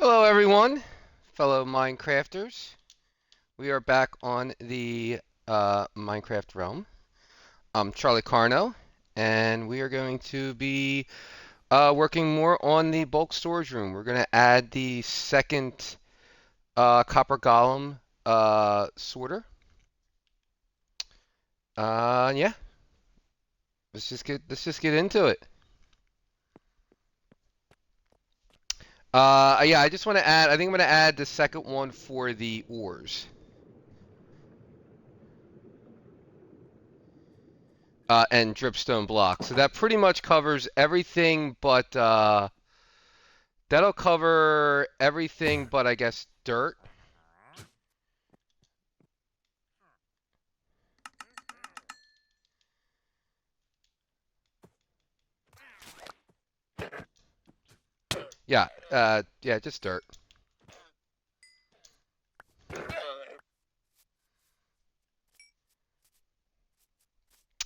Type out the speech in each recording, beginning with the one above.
Hello, everyone, fellow Minecrafters. We are back on the Minecraft realm. I'm Charlie Carno, and we are going to be working more on the bulk storage room. We're going to add the second copper golem sorter. Yeah, let's just get into it. Yeah, I just want to add. I think I'm going to add the second one for the ores. And dripstone blocks. So that pretty much covers everything but that'll cover everything but I guess dirt. Yeah, just dirt.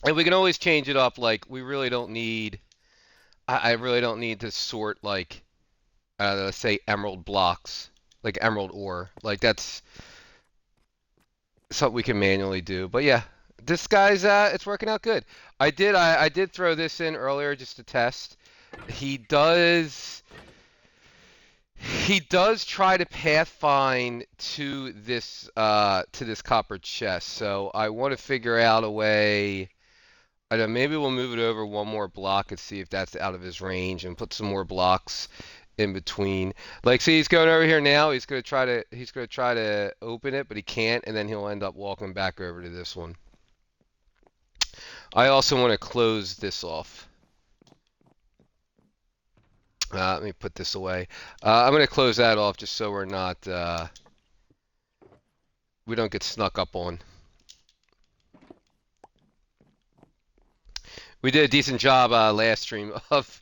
And we can always change it up. Like we really don't need. I really don't need to sort like let's say emerald blocks, like emerald ore. Like that's something we can manually do. But yeah, this guy's it's working out good. I did throw this in earlier just to test. He does he does try to pathfind to this copper chest. So I want to figure out a way. I don't know, maybe we'll move it over one more block and see if that's out of his range and put some more blocks in between. Like, see, he's going over here now. He's gonna try to open it, but he can't, and then he'll end up walking back over to this one. I also want to close this off. Let me put this away. I'm gonna close that off just so we're not we don't get snuck up on. We did a decent job last stream of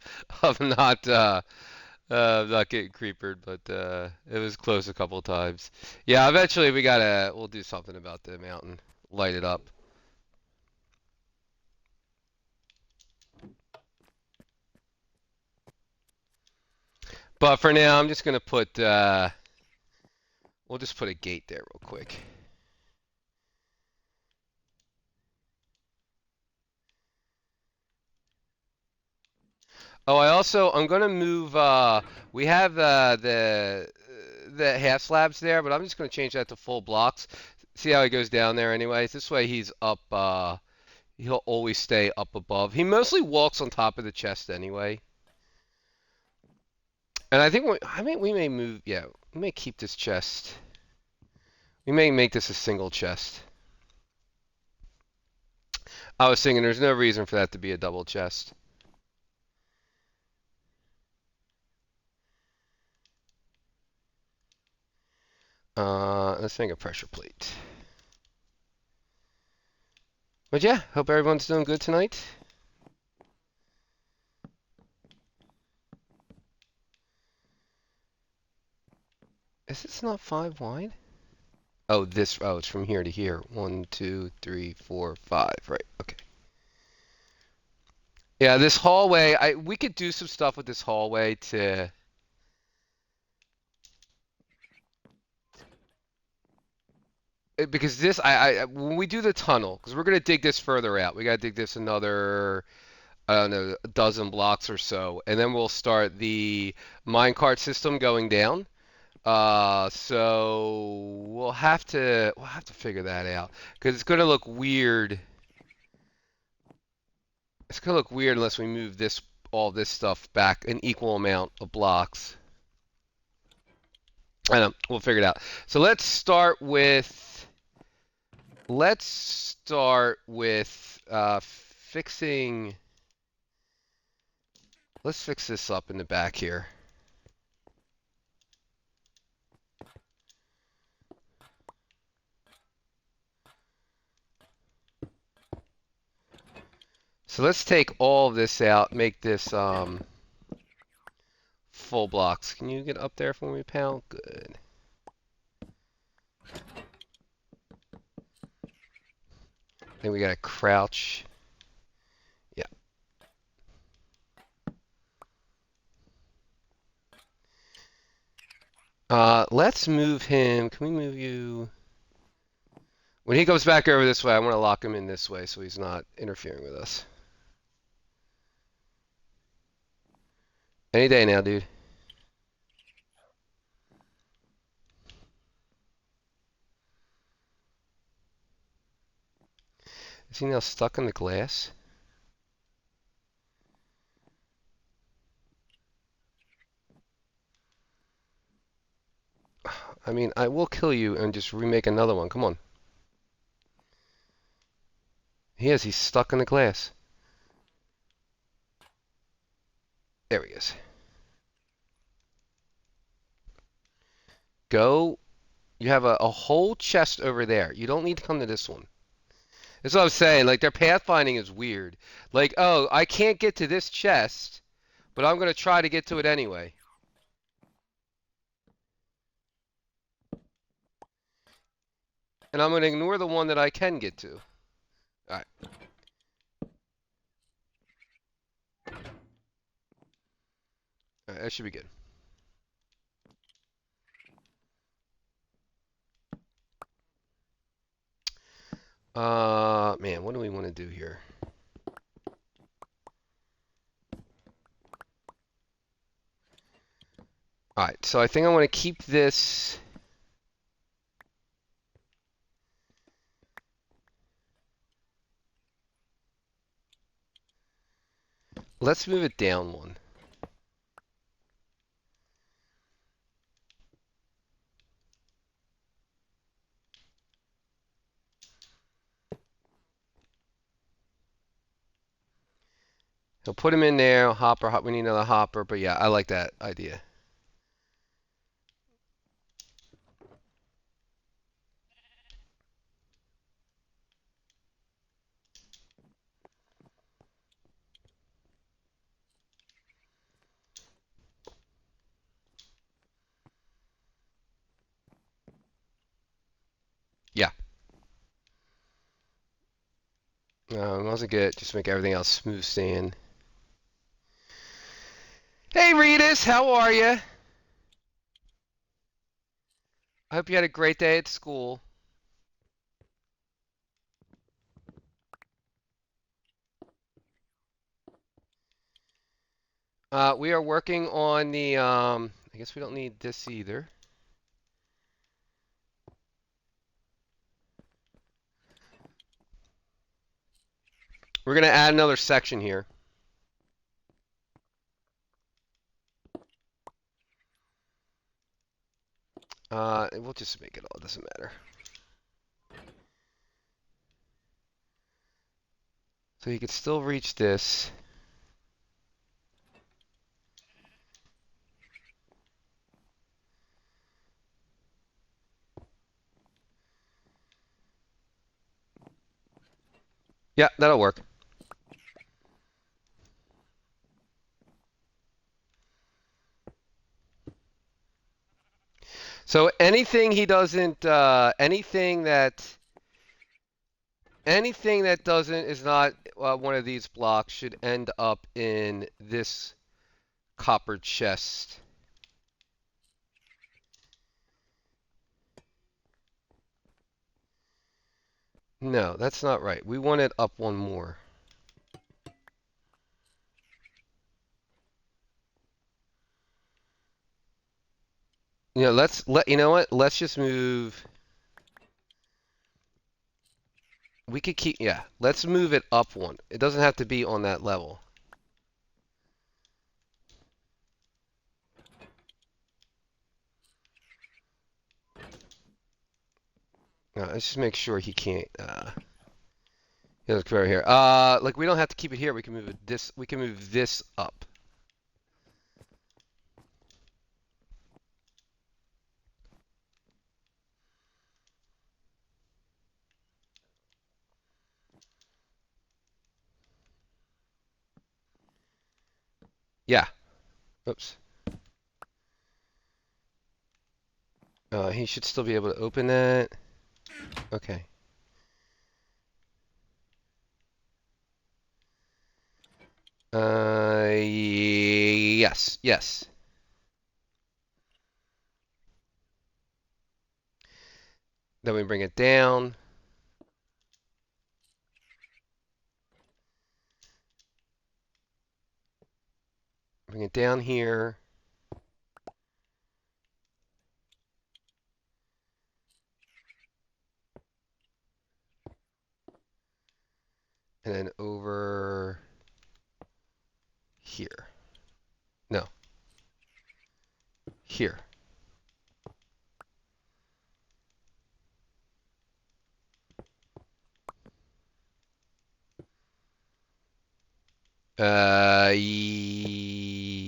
not getting creepered, but it was close a couple of times. Yeah, eventually we'll do something about the mountain, light it up. But for now, I'm just gonna put we'll just put a gate there real quick. Oh, I'm gonna move. We have the half slabs there, but I'm just gonna change that to full blocks. See how he goes down there, anyways. This way he's up. He'll always stay up above. He mostly walks on top of the chest anyway. And I think we may move. Yeah, we may keep this chest. We may make this a single chest. I was thinking there's no reason for that to be a double chest. Let's make a pressure plate. But yeah, hope everyone's doing good tonight. Is this not 5 wide? Oh, it's from here to here. 1, 2, 3, 4, 5. Right. Okay. Yeah, this hallway. We could do some stuff with this hallway to. Because this, when we do the tunnel, because we're gonna dig this further out. We gotta dig this another, I don't know, a dozen blocks or so, and then we'll start the minecart system going down. So we'll have to figure that out because it's gonna look weird. It's gonna look weird unless we move all this stuff back an equal amount of blocks. I know, we'll figure it out. So let's start with fixing. Let's fix this up in the back here. So let's take all of this out, make this full blocks. Can you get up there for me, pal? Good. I think we gotta crouch. Yeah. Let's move him. Can we move you? When he goes back over this way, I want to lock him in this way so he's not interfering with us. Any day now, dude. Is he now stuck in the glass? I mean, I will kill you and just remake another one. Come on. He is. He's stuck in the glass. There he is. Go. You have a whole chest over there. You don't need to come to this one. That's what I was saying. Like, their pathfinding is weird. Like, oh, I can't get to this chest, but I'm going to try to get to it anyway. And I'm going to ignore the one that I can get to. Alright. Alright, that should be good. Man, what do we want to do here? Alright, so I think I want to keep this. Let's move it down one. He'll put him in there. Hopper, we need another hopper, but yeah, I like that idea. Yeah. Wasn't good. Just make everything else smooth sailing. Hey, Ritas, how are you? I hope you had a great day at school. We are working on the, I guess we don't need this either. We're going to add another section here. We'll just make it all, it doesn't matter. So you could still reach this. Yeah, that'll work. So anything he doesn't, anything that doesn't is not one of these blocks should end up in this copper chest. No, that's not right. We want it up one more. You know, you know what? Let's just move. We could keep, yeah, let's move it up one. It doesn't have to be on that level. No, let's just make sure he can't, yeah, let's go over here. Like we don't have to keep it here. We can move we can move this up. Yeah. Oops. He should still be able to open that. Okay. Yes, yes. Then we bring it down. Bring it down here. And then over here. No. Here.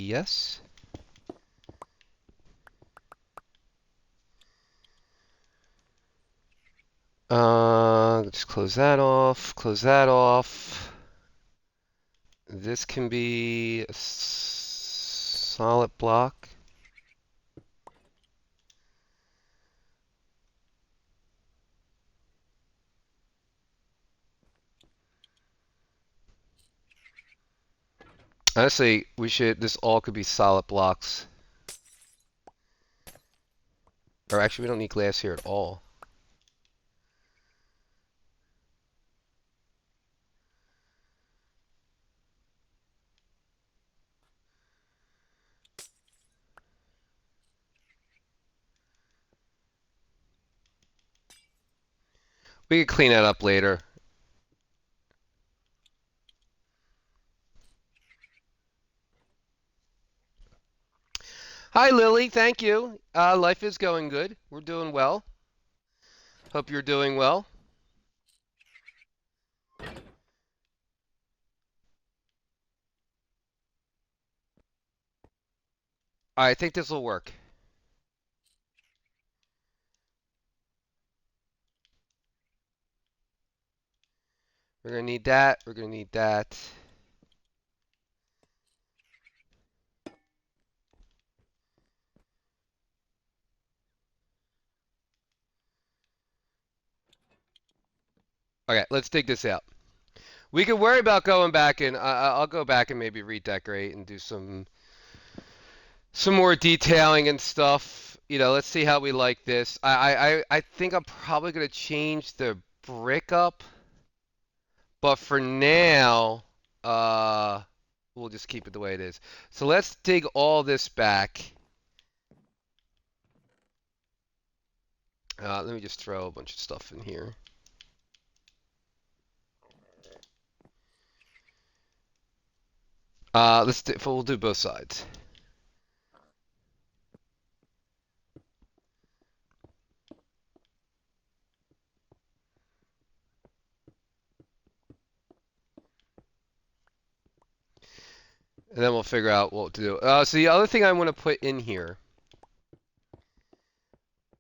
Yes. Just close that off. Close that off. This can be a solid block. Honestly, this all could be solid blocks. Or actually, we don't need glass here at all. We could clean that up later. Hi, Lily. Thank you. Life is going good. We're doing well. Hope you're doing well. I think this will work. We're gonna need that. We're gonna need that. Okay, let's dig this out. We could worry about going back and I'll go back and maybe redecorate and do some more detailing and stuff. You know, let's see how we like this. I think I'm probably gonna change the brick up, but for now, uh, we'll just keep it the way it is. So let's dig all this back. Let me just throw a bunch of stuff in here. We'll do both sides. And then we'll figure out what to do. So the other thing I want to put in here,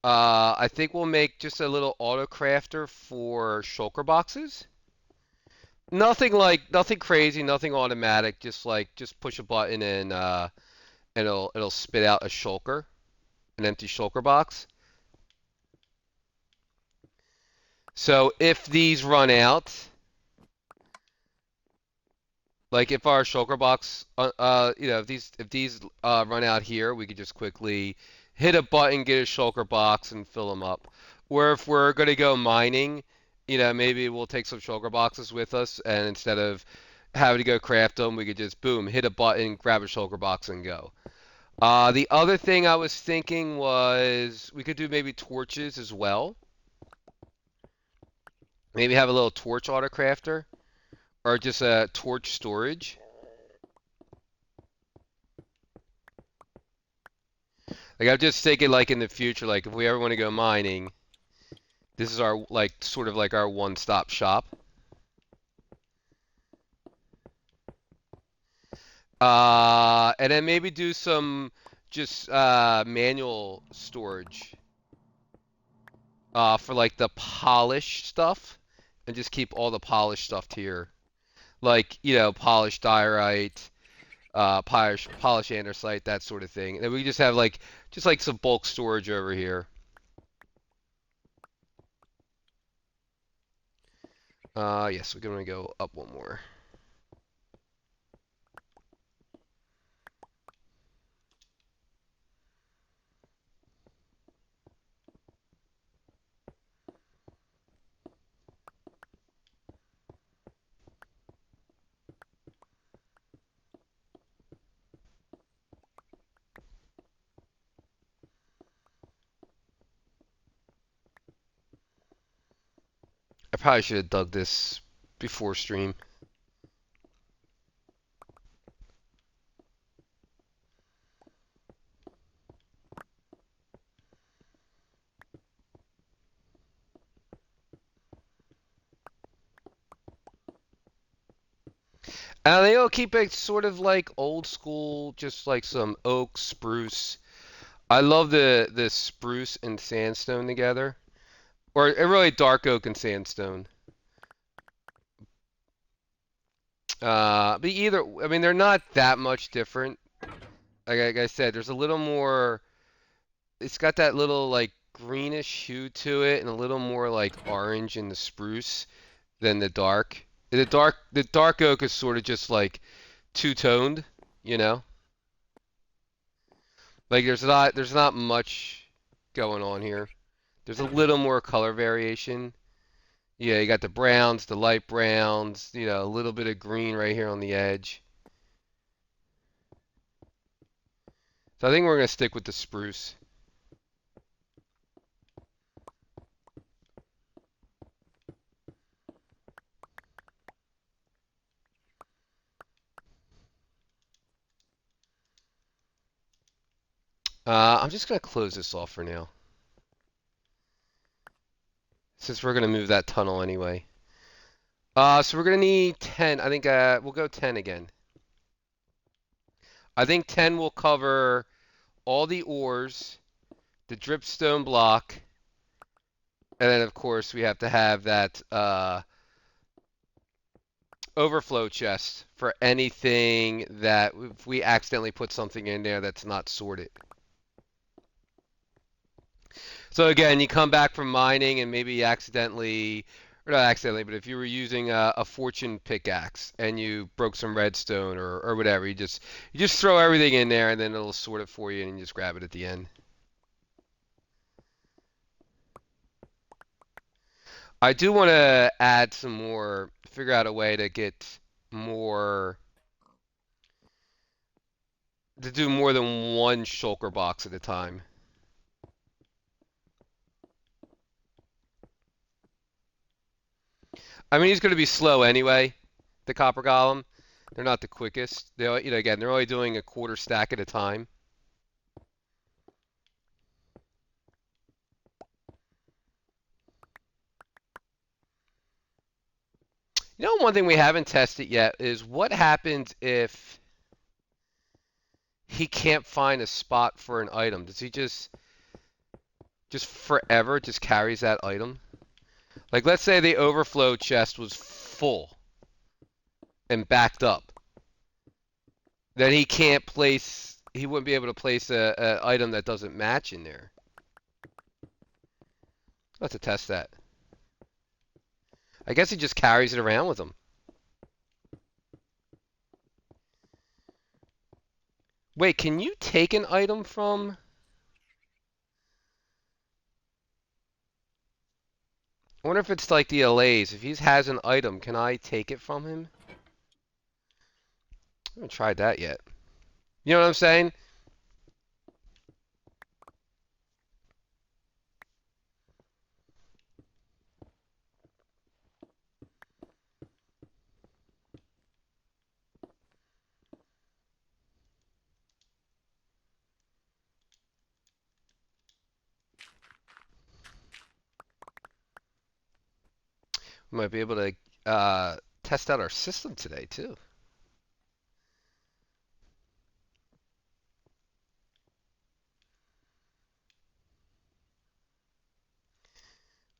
I think we'll make just a little auto crafter for shulker boxes. Nothing crazy, nothing automatic. Just push a button and it'll spit out a shulker, an empty shulker box. So if these run out, like if our shulker box, if these run out here, we could just quickly hit a button, get a shulker box, and fill them up. Or if we're gonna go mining, maybe we'll take some shulker boxes with us, and instead of having to go craft them, we could just boom, hit a button, grab a shulker box, and go. The other thing I was thinking was we could do maybe torches as well. Maybe have a little torch auto crafter, or just a torch storage. Like I'm just thinking like in the future, like if we ever want to go mining, this is our like sort of like our one-stop shop. And then maybe do some just manual storage for like the polished stuff, and just keep all the polished stuff here, like polished diorite, polish andesite, that sort of thing. And then we just have like some bulk storage over here. Yes, we're gonna go up one more. I probably should have dug this before stream. And they all keep it sort of like old school, just like some oak, spruce. I love the spruce and sandstone together, or really dark oak and sandstone. But either, I mean, they're not that much different. Like I said, there's a little more. It's got that little like greenish hue to it, and a little more like orange in the spruce than the dark. The dark oak is sort of just like two-toned, you know? Like there's not much going on here. There's a little more color variation. Yeah, you got the browns, the light browns, a little bit of green right here on the edge. So I think we're gonna stick with the spruce. I'm just gonna close this off for now, since we're gonna move that tunnel anyway. So we're gonna need 10. I think we'll go 10 again. I think 10 will cover all the ores, the dripstone block, and then of course we have to have that overflow chest for anything that if we accidentally put something in there that's not sorted. So again, you come back from mining and maybe accidentally, or not accidentally, but if you were using a fortune pickaxe and you broke some redstone or whatever, you just throw everything in there and then it'll sort it for you and you just grab it at the end. I do want to add some more, figure out a way to get more, to do more than one shulker box at a time. I mean, he's going to be slow anyway, the copper golem. They're not the quickest. Again, they're only doing a quarter stack at a time. One thing we haven't tested yet is what happens if he can't find a spot for an item? Does he just forever just carries that item? Like, let's say the overflow chest was full and backed up. Then he wouldn't be able to place a item that doesn't match in there. Let's test that. I guess he just carries it around with him. Wait, can you take an item from... I wonder if it's like the allays. If he has an item, can I take it from him? I haven't tried that yet. You know what I'm saying? We might be able to test out our system today, too.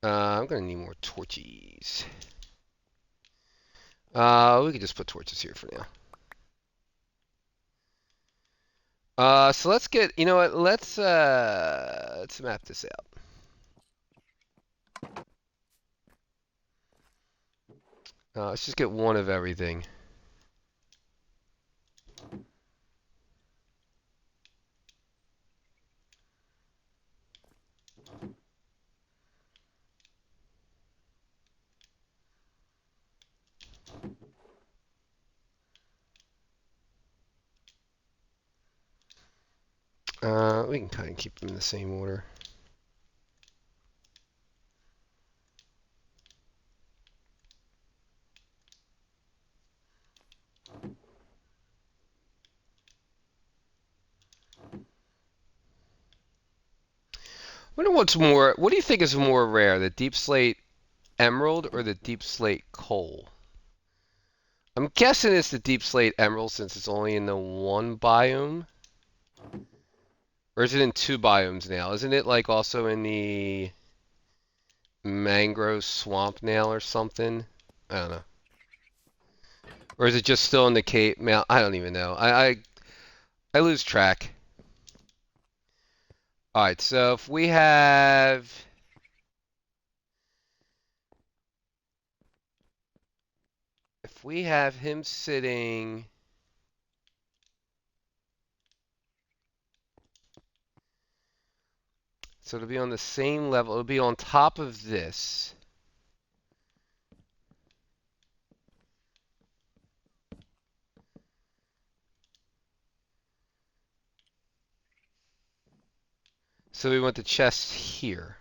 I'm going to need more torches. We could just put torches here for now. So let's get, you know what, let's map this out. Let's just get one of everything. We can kind of keep them in the same order. Wonder what's more. What do you think is more rare, the deep slate emerald or the deep slate coal? I'm guessing it's the deep slate emerald since it's only in the one biome. Or is it in two biomes now? Isn't it like also in the mangrove swamp now or something? I don't know. Or is it just still in the Cape Mount? I don't even know. I lose track. All right, so if we have him sitting, so it'll be on the same level. It'll be on top of this. So we want the chest here.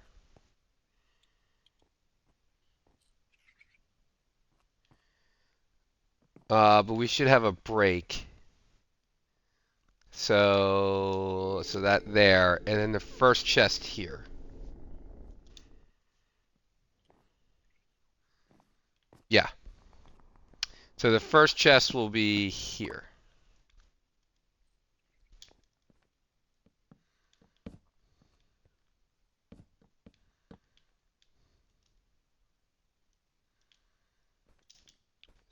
But we should have a break. So that there, and then the first chest here. Yeah. So the first chest will be here.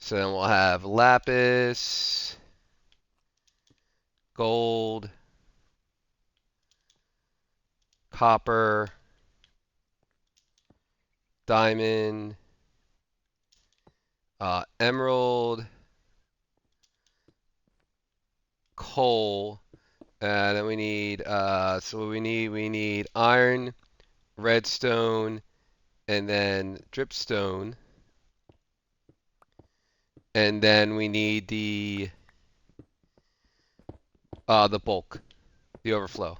So then we'll have lapis, gold, copper, diamond, emerald, coal, and then we need so we need iron, redstone, and then dripstone, and then we need the bulk, the overflow.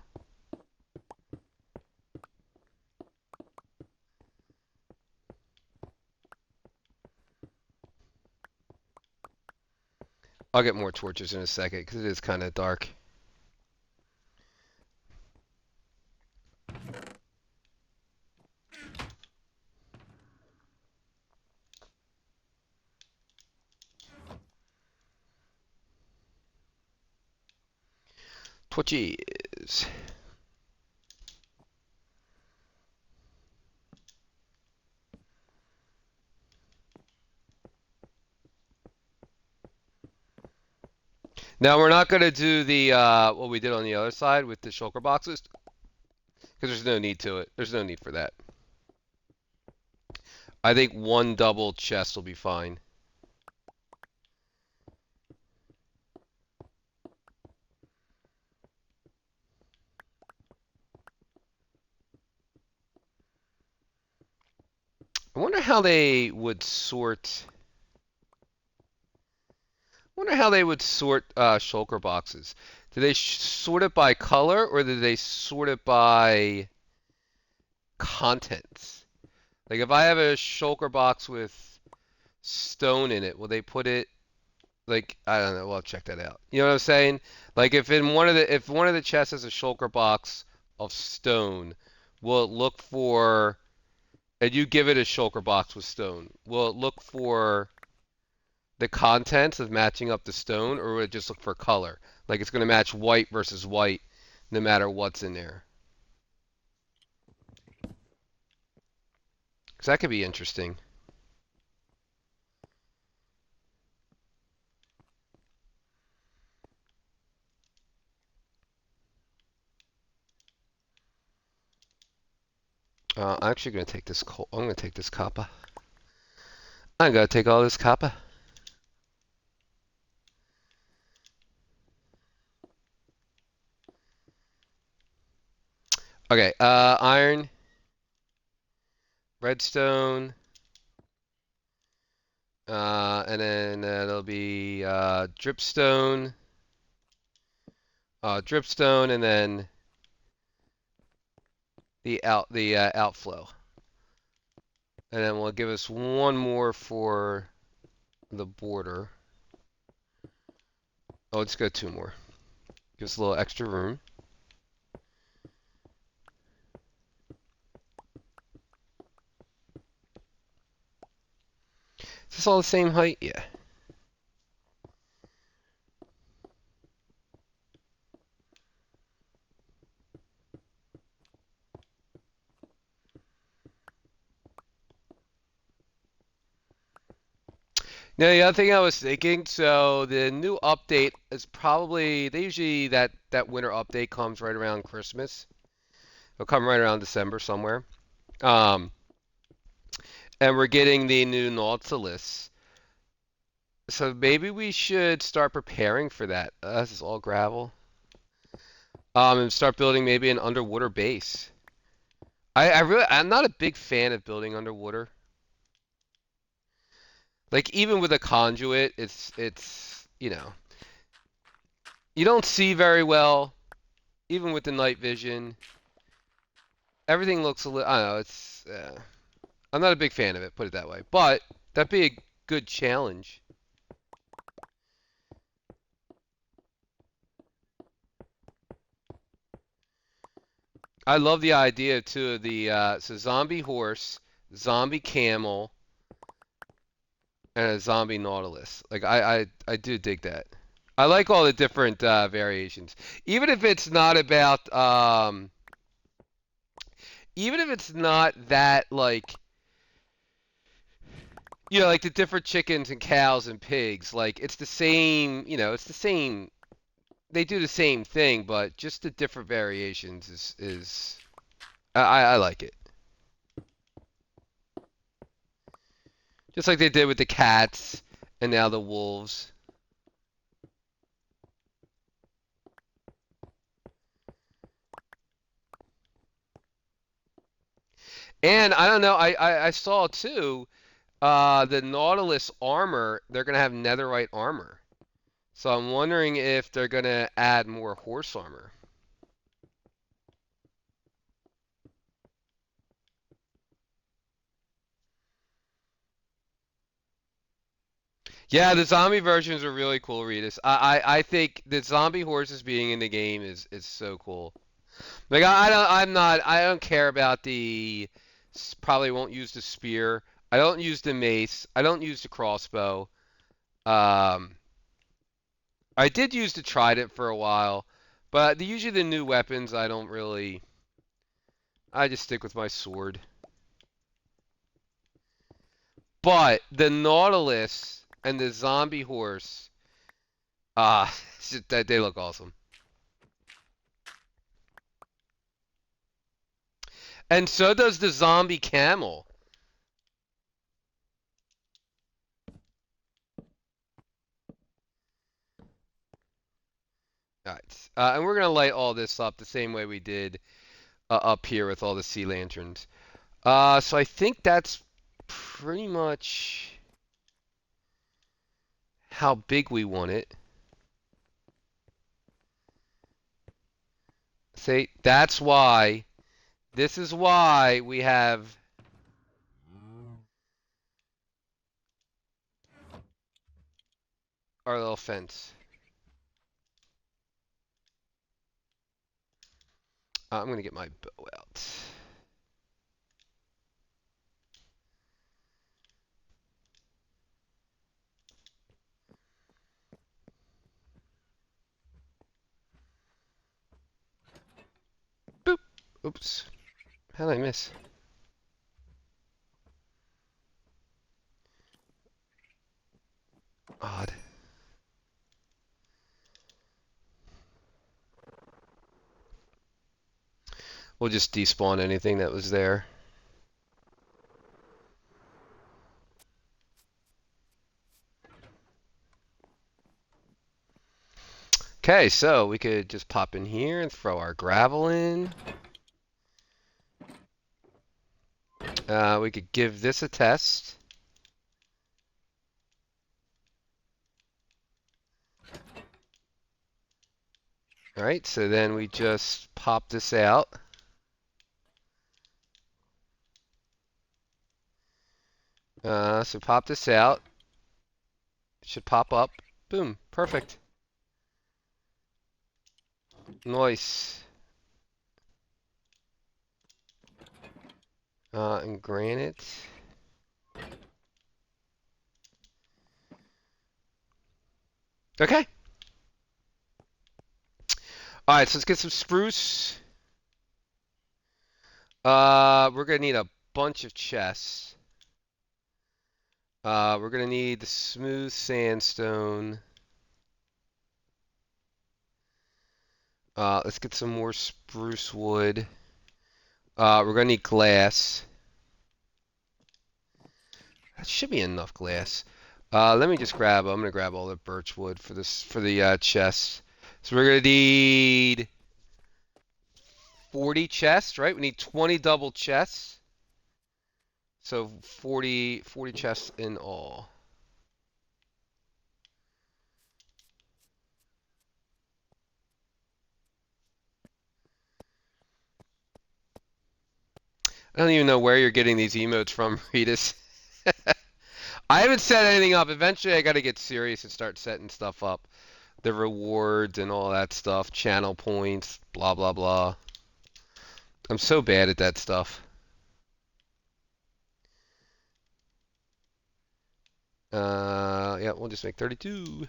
I'll get more torches in a second because it is kind of dark. Torches. Now we're not gonna do the what we did on the other side with the shulker boxes because there's no need to it. There's no need for that. I think one double chest will be fine. I wonder how they would sort. Wonder how they would sort shulker boxes. Do they sort it by color or do they sort it by contents? Like if I have a shulker box with stone in it, will they put it like I don't know, we'll check that out. You know what I'm saying? Like if one of the chests has a shulker box of stone, will it look for and you give it a shulker box with stone, will it look for the contents of matching up the stone, or would it just look for color? Like it's going to match white versus white, no matter what's in there. Because that could be interesting. I'm actually going to take this coal. I'm going to take this copper. I'm going to take all this copper. Okay, iron, redstone, and then it'll be dripstone, dripstone, and then the outflow. And then we'll give us one more for the border. Oh, let's go two more. Give us a little extra room. this all the same height? Yeah. Now, the other thing I was thinking, so the new update is probably they usually that winter update comes right around Christmas. It'll come right around December somewhere. Um, and we're getting the new Nautilus. So maybe we should start preparing for that. This is all gravel. And start building maybe an underwater base. I'm not a big fan of building underwater. Like even with a conduit, it's you don't see very well. Even with the night vision, everything looks a little. I don't know. I'm not a big fan of it. Put it that way. But that'd be a good challenge. I love the idea too of the so zombie horse, zombie camel, and a zombie nautilus. Like I do dig that. I like all the different variations, even if it's not about even if it's not that like like the different chickens and cows and pigs. Like it's the same, it's the same. They do the same thing, but just the different variations is I like it. Just like they did with the cats and now the wolves. And I don't know, I saw too, the Nautilus armor, they're gonna have netherite armor. So I'm wondering if they're gonna add more horse armor. Yeah, the zombie versions are really cool, Regis. I think the zombie horses being in the game is so cool. Like I don't care about probably won't use the spear. I don't use the mace. I don't use the crossbow. Um, I did use the trident for a while, but usually the new weapons I don't really. I just stick with my sword. But the Nautilus and the zombie horse, ah, they look awesome. And so does the zombie camel. All right, and we're gonna light all this up the same way we did up here with all the sea lanterns. So I think that's pretty much how big we want it. See, this is why we have our little fence. I'm gonna get my bow out. Boop. Oops. How did I miss? Odd. We'll just despawn anything that was there. Okay, so we could just pop in here and throw our gravel in. We could give this a test. All right, so then we just pop this out. So pop this out. It should pop up. Boom, perfect. Nice. And granite. Okay. All right, so let's get some spruce. We're gonna need a bunch of chests. We're gonna need the smooth sandstone. Let's get some more spruce wood. We're gonna need glass. That should be enough glass. Let me just grab. I'm gonna grab all the birch wood for this for the chest. So we're gonna need 40 chests, right? We need 20 double chests. So 40 chests in all. I don't even know where you're getting these emotes from, Regis. I haven't set anything up. Eventually, I got to get serious and start setting stuff up. The rewards and all that stuff, channel points, blah, blah, blah. I'm so bad at that stuff. Yeah, we'll just make 32.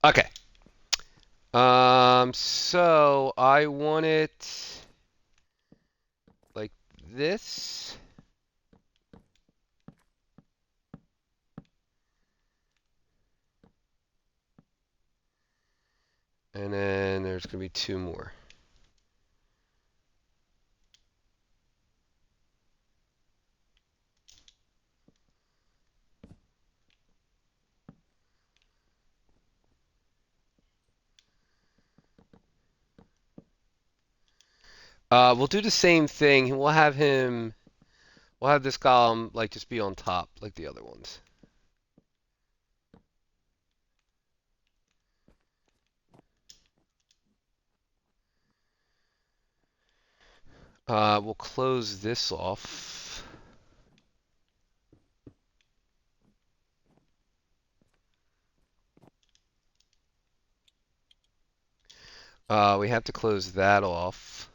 Okay. So I want it like this. And then there's going to be two more. We'll do the same thing. We'll have this column like just be on top like the other ones. We'll close this off. We have to close that off.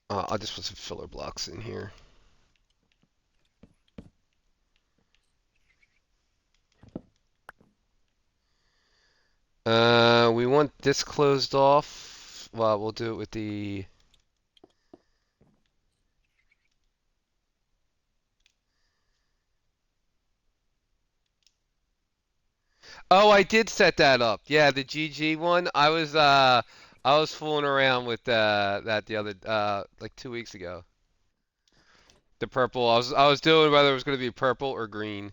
I'll just put some filler blocks in here. We want this closed off. Well, we'll do it with the... Oh, I did set that up. Yeah, the GG one. I was fooling around with that the other like 2 weeks ago. The purple. I was doing whether it was going to be purple or green.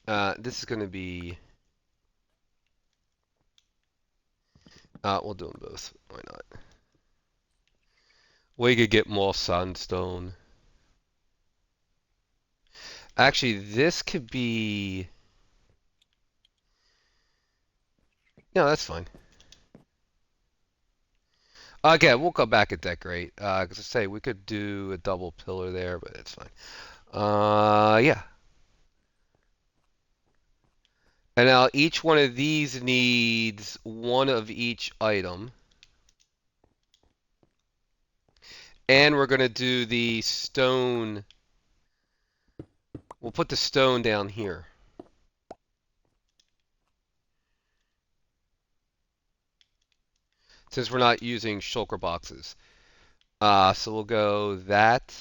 This is going to be. We'll do them both. Why not? We could get more sandstone. Actually, this could be. No, that's fine. Okay, we'll go back and decorate. Because I say we could do a double pillar there, but it's fine. Yeah. And now each one of these needs one of each item. And we're going to do the stone. We'll put the stone down here. Since we're not using shulker boxes. So we'll go that.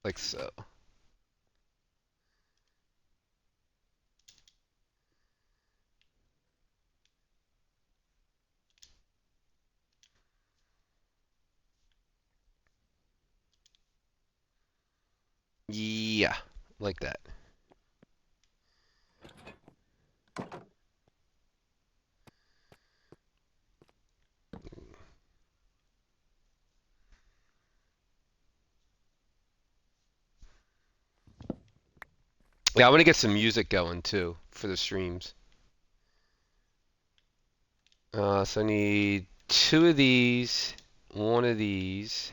Like so. Yeah, like that. Yeah, I want to get some music going too for the streams. So I need two of these, one of these.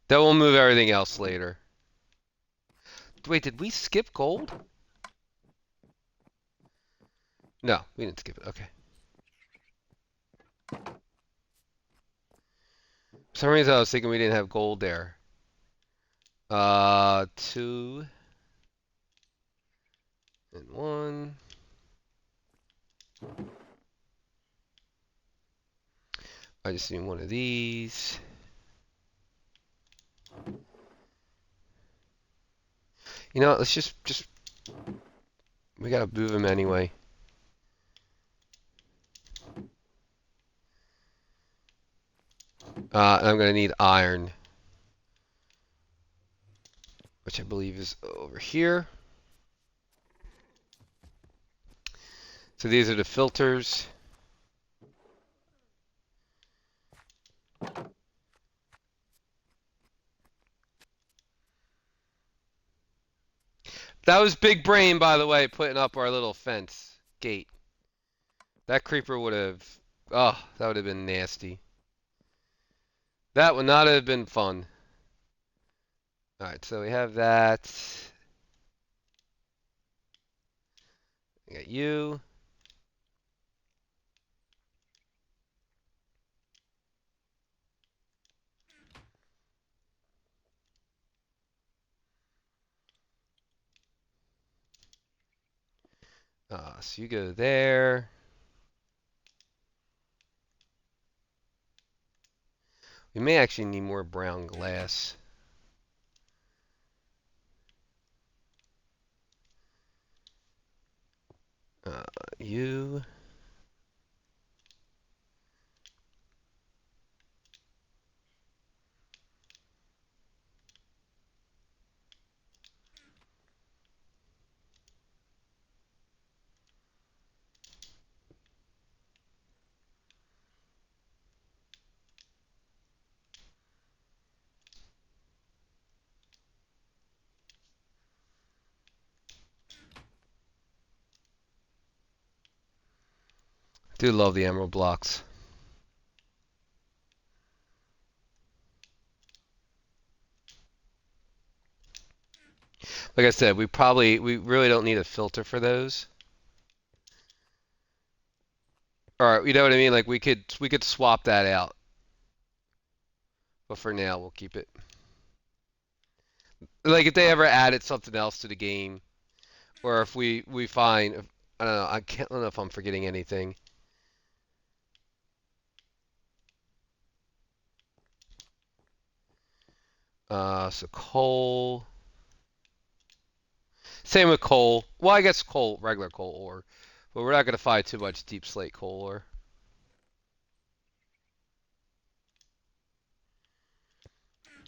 Then we'll move everything else later. Wait, did we skip gold? No, we didn't skip it. Okay. For some reason I was thinking we didn't have gold there. 2 and 1. I just need one of these. You know what, let's just we gotta move him anyway. And I'm gonna need iron, which I believe is over here. So these are the filters. That was big brain, by the way, putting up our little fence gate. That creeper would have, oh, that would have been nasty. That would not have been fun. Alright, so we have that. We got you. So you go there. We may actually need more brown glass. You. Do love the emerald blocks. Like I said, we really don't need a filter for those. Or you know what I mean? Like we could swap that out. But for now, we'll keep it. Like if they ever added something else to the game, or if we find, I don't know, I don't know if I'm forgetting anything. So coal. Same with coal. Well, I guess coal, regular coal ore, but we're not gonna find too much deep slate coal ore.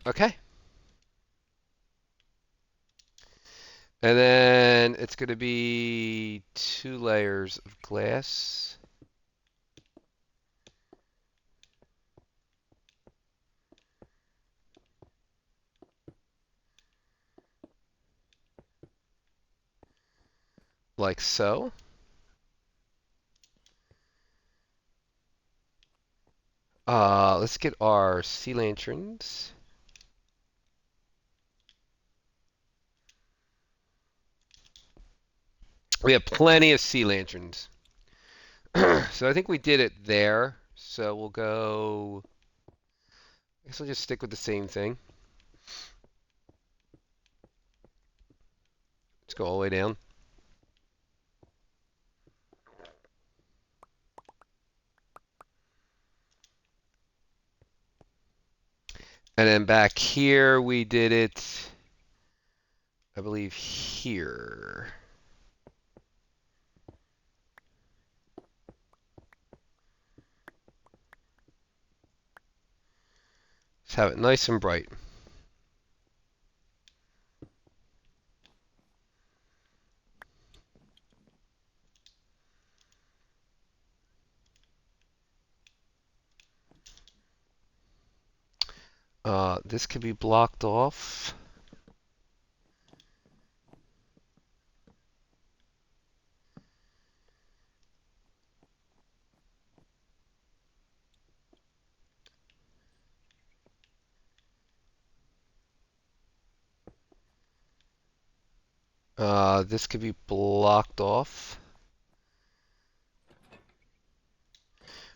Okay. And then it's gonna be 2 layers of glass. Like so. Let's get our sea lanterns. We have plenty of sea lanterns. So I think we did it there. So we'll go. I guess we'll just stick with the same thing. Let's go all the way down. And then back here we did it, I believe, here. Let's have it nice and bright. This could be blocked off. This could be blocked off.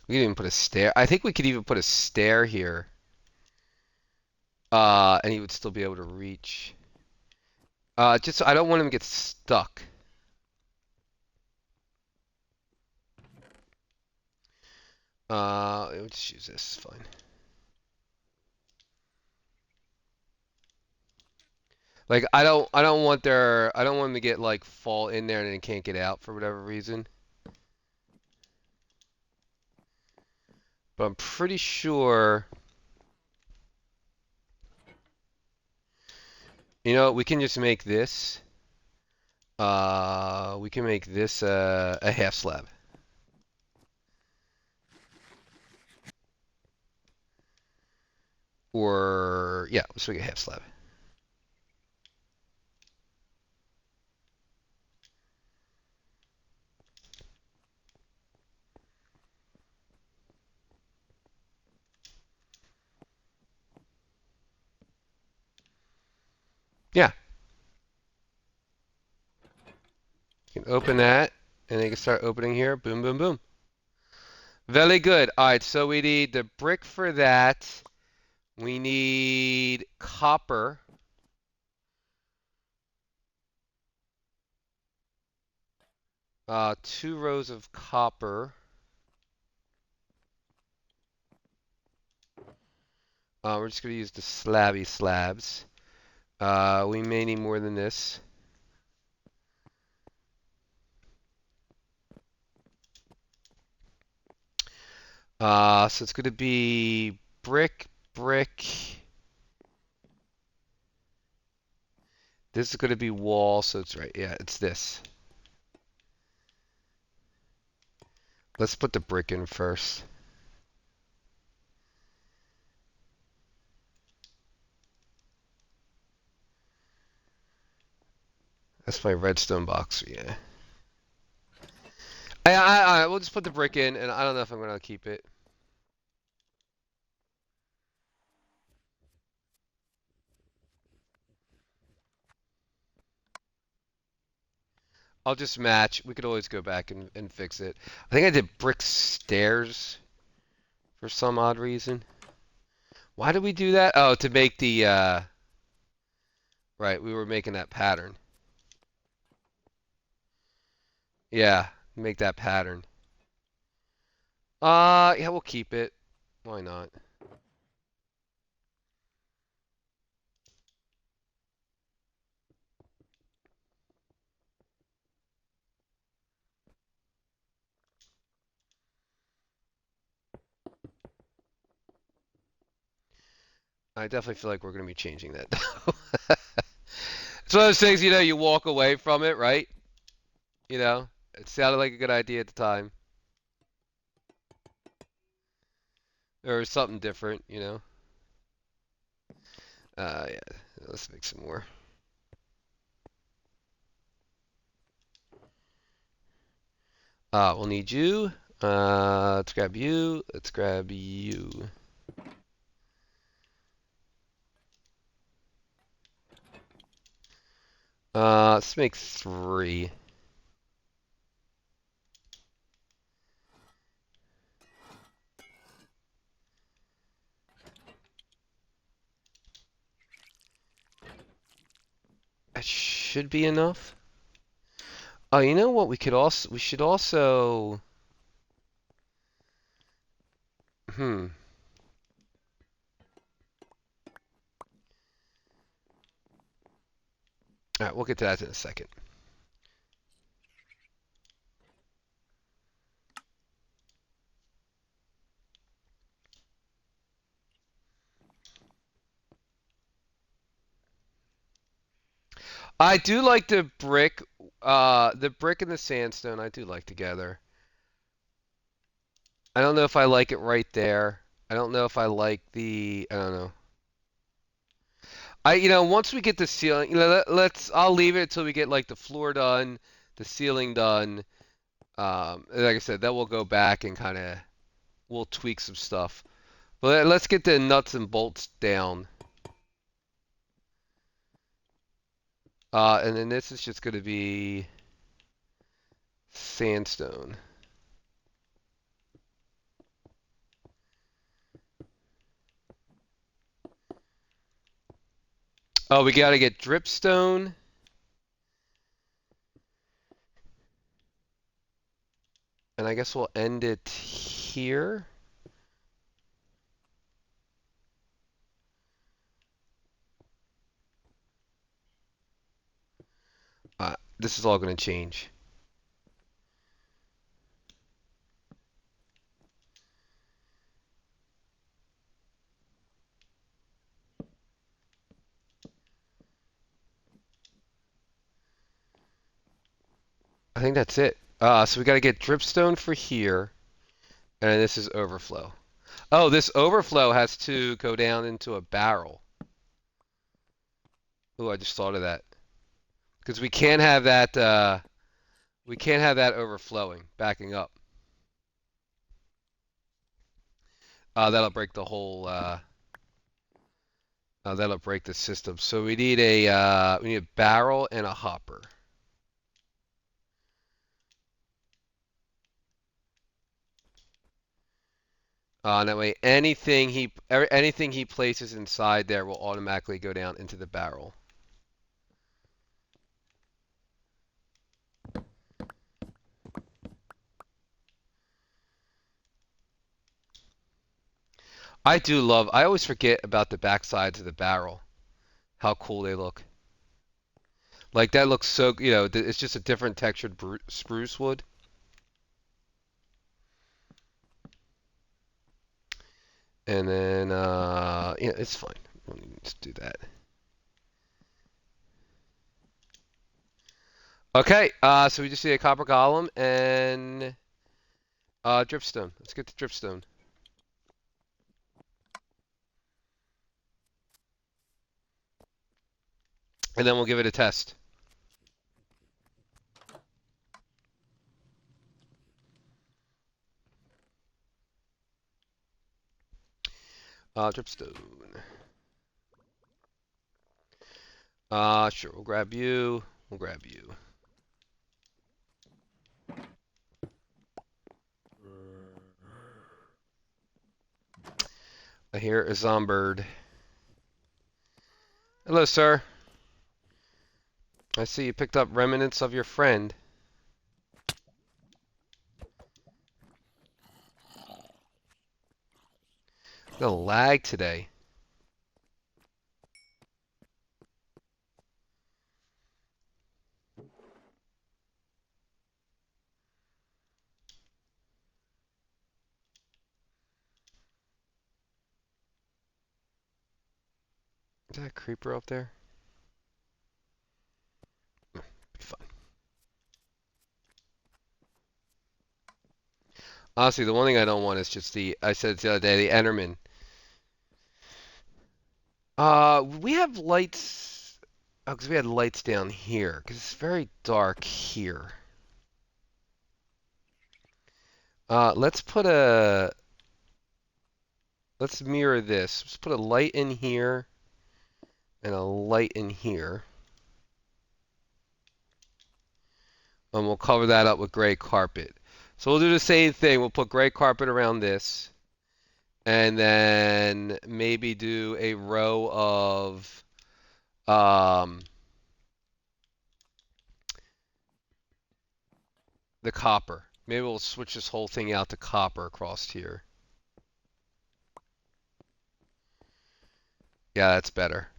We could even put a stair. I think we could even put a stair here. And he would still be able to reach. Just so I don't want him to get stuck. We'll just use this. Fine. Like I don't want him to get like fall in there and then can't get out for whatever reason. But I'm pretty sure, you know, we can just make this. We can make this a half slab. Or yeah, let's make a half slab. Yeah, you can open that, and then you can start opening here. Boom, boom, boom. Very good. All right, so we need the brick for that. We need copper. Two rows of copper. We're just going to use the slabby slabs. We may need more than this. So it's going to be brick, brick. This is going to be wall, so it's right. Yeah, it's this. Let's put the brick in first. That's my redstone box. Yeah. We'll just put the brick in, and I don't know if I'm going to keep it. I'll just match. We could always go back and fix it. I think I did brick stairs for some odd reason. Why did we do that? Oh, to make the, right, we were making that pattern. Yeah, make that pattern. Yeah, we'll keep it. Why not? I definitely feel like we're going to be changing that, though. It's one of those things, you know, you walk away from it, right? You know, it sounded like a good idea at the time. Or something different, you know. Yeah, let's make some more. We'll need you. Let's grab you. Let's grab you. Let's make 3. That should be enough. Oh, you know what? We should also, hmm. All right, we'll get to that in a second. I do like the brick and the sandstone. I do like together. I don't know if I like it right there. I don't know if I like I don't know. You know, once we get the ceiling, you know, I'll leave it until we get like the floor done, the ceiling done. Like I said, then we'll go back and kind of we'll tweak some stuff. But let's get the nuts and bolts down. And then this is just going to be sandstone. Oh, we gotta get dripstone. And I guess we'll end it here. This is all going to change. I think that's it. So we got to get dripstone for here, and this is overflow. Oh, this overflow has to go down into a barrel. Oh, I just thought of that. Because we can't have that. We can't have that overflowing, backing up. That'll break the whole. That'll break the system. So we need a barrel and a hopper. And that way, anything he places inside there will automatically go down into the barrel. I always forget about the back sides of the barrel, how cool they look. Like that looks so, it's just a different textured spruce wood. And then, yeah, it's fine. We don't need to do that. Okay, so we just need a copper golem and dripstone. Let's get the dripstone. And then we'll give it a test. Dripstone. Sure, we'll grab you. We'll grab you. Here is Zombird. Hello, sir. I see you picked up remnants of your friend. The lag today. Is that a creeper up there? Be fine. Honestly, the one thing I don't want is just I said it the other day, the Enderman. We have lights. Oh, because we had lights down here. Because it's very dark here. Let's put a. Let's mirror this. Let's put a light in here and a light in here. And we'll cover that up with gray carpet. So we'll do the same thing. We'll put gray carpet around this. And then maybe do a row of the copper. Maybe we'll switch this whole thing out to copper across here. Yeah, that's better.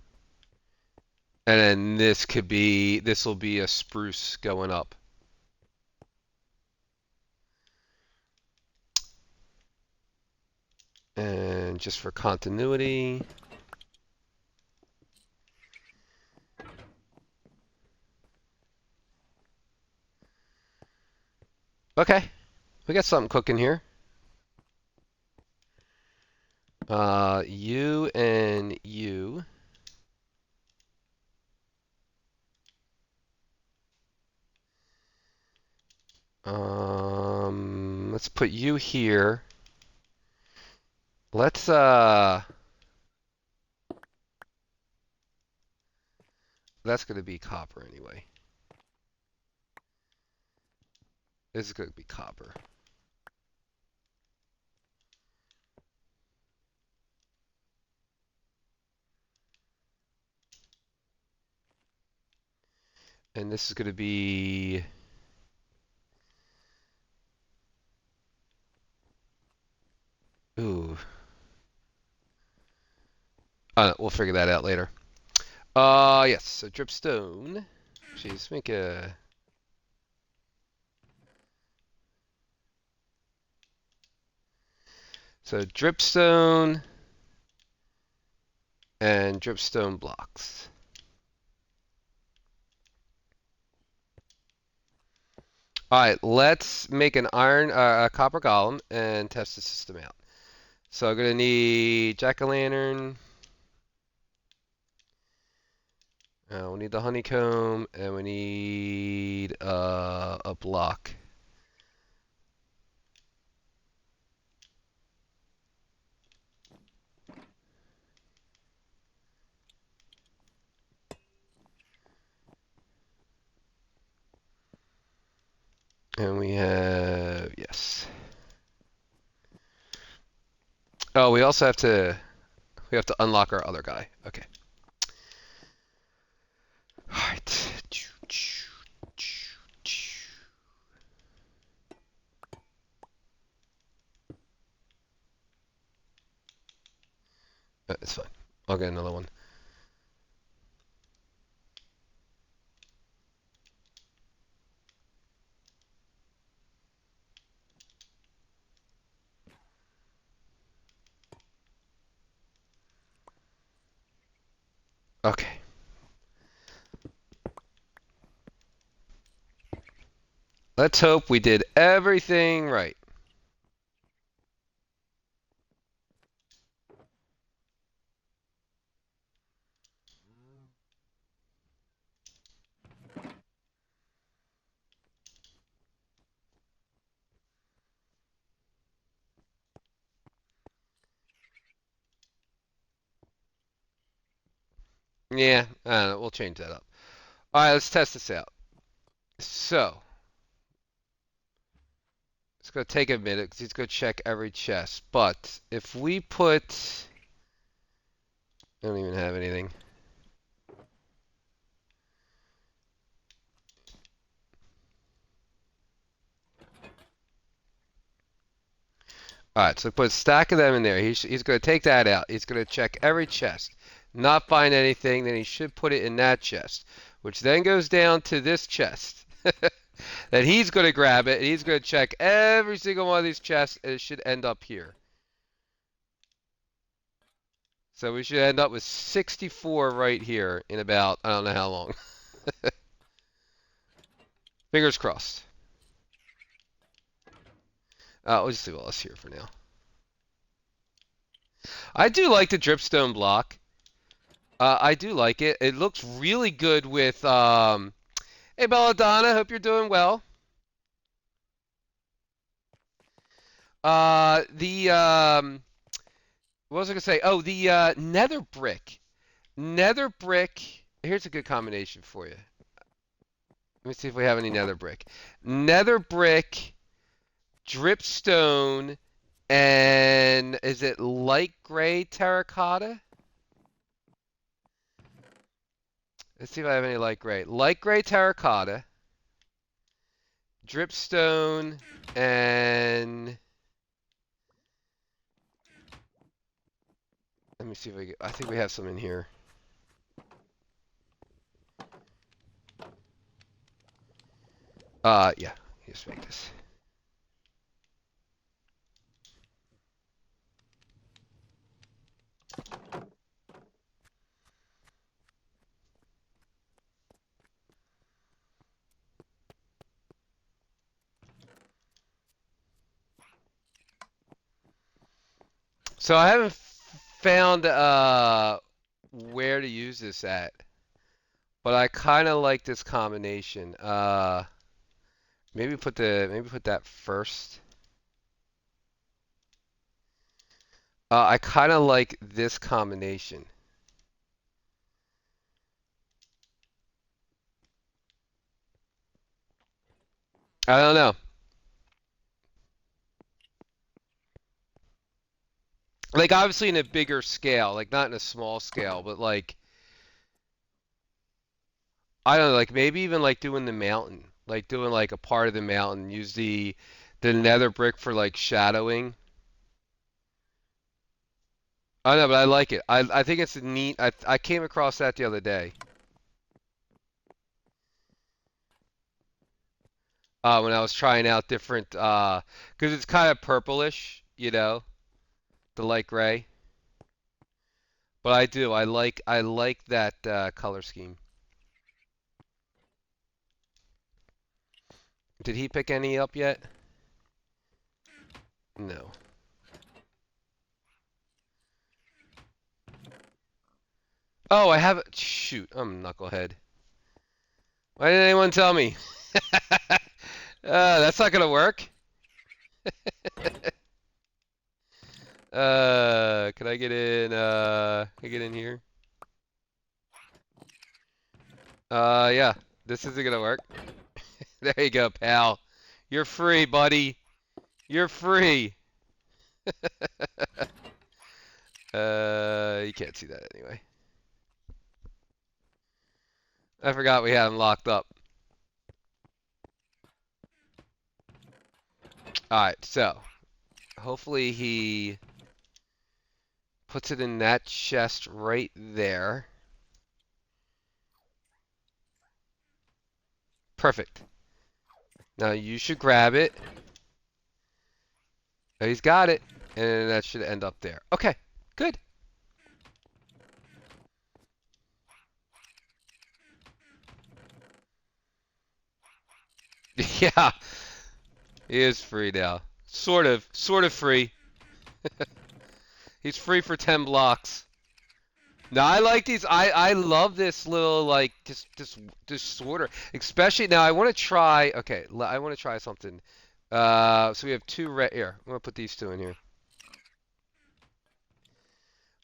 And then this will be a spruce going up. And just for continuity. Okay, we got something cooking here. You and you. Let's put you here. Let's that's gonna be copper anyway. This is gonna be copper. And this is going to be... Ooh. We'll figure that out later. Yes, so dripstone. Jeez, make a... So dripstone and dripstone blocks. All right, let's make an a copper golem and test the system out. So I'm gonna need jack-o'-lantern. We need the honeycomb, and we need a block. And we have, yes. Oh, we have to unlock our other guy. Okay. All right. It's fine. I'll get another one. Okay. Let's hope we did everything right. Yeah, we'll change that up. All right, let's test this out. So, it's going to take a minute because he's going to check every chest. But if we put... I don't even have anything. All right, so put a stack of them in there. He's going to take that out. He's going to check every chest. Not find anything, then he should put it in that chest, which then goes down to this chest. Then he's going to grab it, and he's going to check every single one of these chests, and it should end up here. So we should end up with 64 right here in about, I don't know how long. Fingers crossed. We'll just leave all this here for now. I do like the dripstone block. I do like it. It looks really good with, hey Belladonna, hope you're doing well. What was I gonna say? Oh, the nether brick. Nether brick. Here's a good combination for you. Let me see if we have any nether brick. Nether brick, dripstone, and is it light gray terracotta? Let's see if I have any light gray. Light gray terracotta, dripstone, and let me see if I think we have some in here. Yeah. Just make this. So I haven't found where to use this at, but I kind of like this combination. Maybe put that first. I kind of like this combination. I don't know. Like obviously in a bigger scale, like not in a small scale, but like I don't know, like maybe even like doing the mountain, like doing like a part of the mountain. Use the nether brick for like shadowing. I know, but I like it. I think it's a neat. I came across that the other day. When I was trying out different, because it's kind of purplish, the light gray. But I do. I like that color scheme. Did he pick any up yet? No. Oh, I have. Shoot, I'm a knucklehead. Why didn't anyone tell me? That's not gonna work. Can I get in? Can I get in here? Yeah. This isn't gonna work. There you go, pal. You're free, buddy. You're free. You can't see that anyway. I forgot we had him locked up. Alright, so hopefully he puts it in that chest right there. Perfect. Now you should grab it. Oh, he's got it. And that should end up there. Okay, good. Yeah, he is free now. Sort of free. He's free for 10 blocks. Now I like these. I love this little like just sorter. Especially now I want to try. Okay, I want to try something. So we have two red here. I'm gonna put these two in here.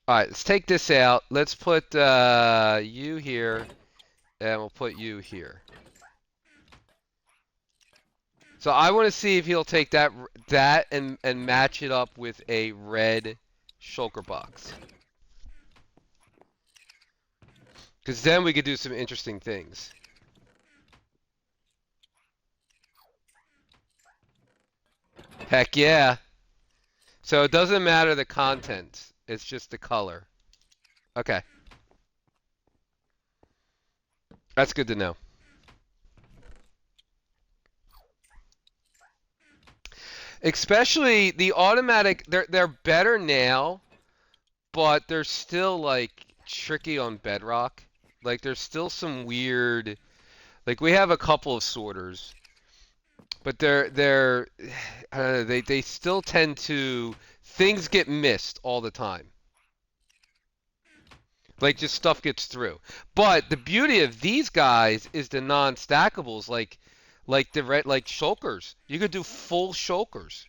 All right, let's take this out. Let's put you here, and we'll put you here. So I want to see if he'll take that and match it up with a red shulker box. Because then we could do some interesting things. Heck yeah. So it doesn't matter the content. It's just the color. Okay. That's good to know. Especially the automatic, they're better now, but they're still like tricky on Bedrock. Like there's still some weird, like we have a couple of sorters, but they're I don't know, they still tend to things get missed all the time. Like just stuff gets through. But the beauty of these guys is the non-stackables, like the red, like shulkers. You could do full shulkers,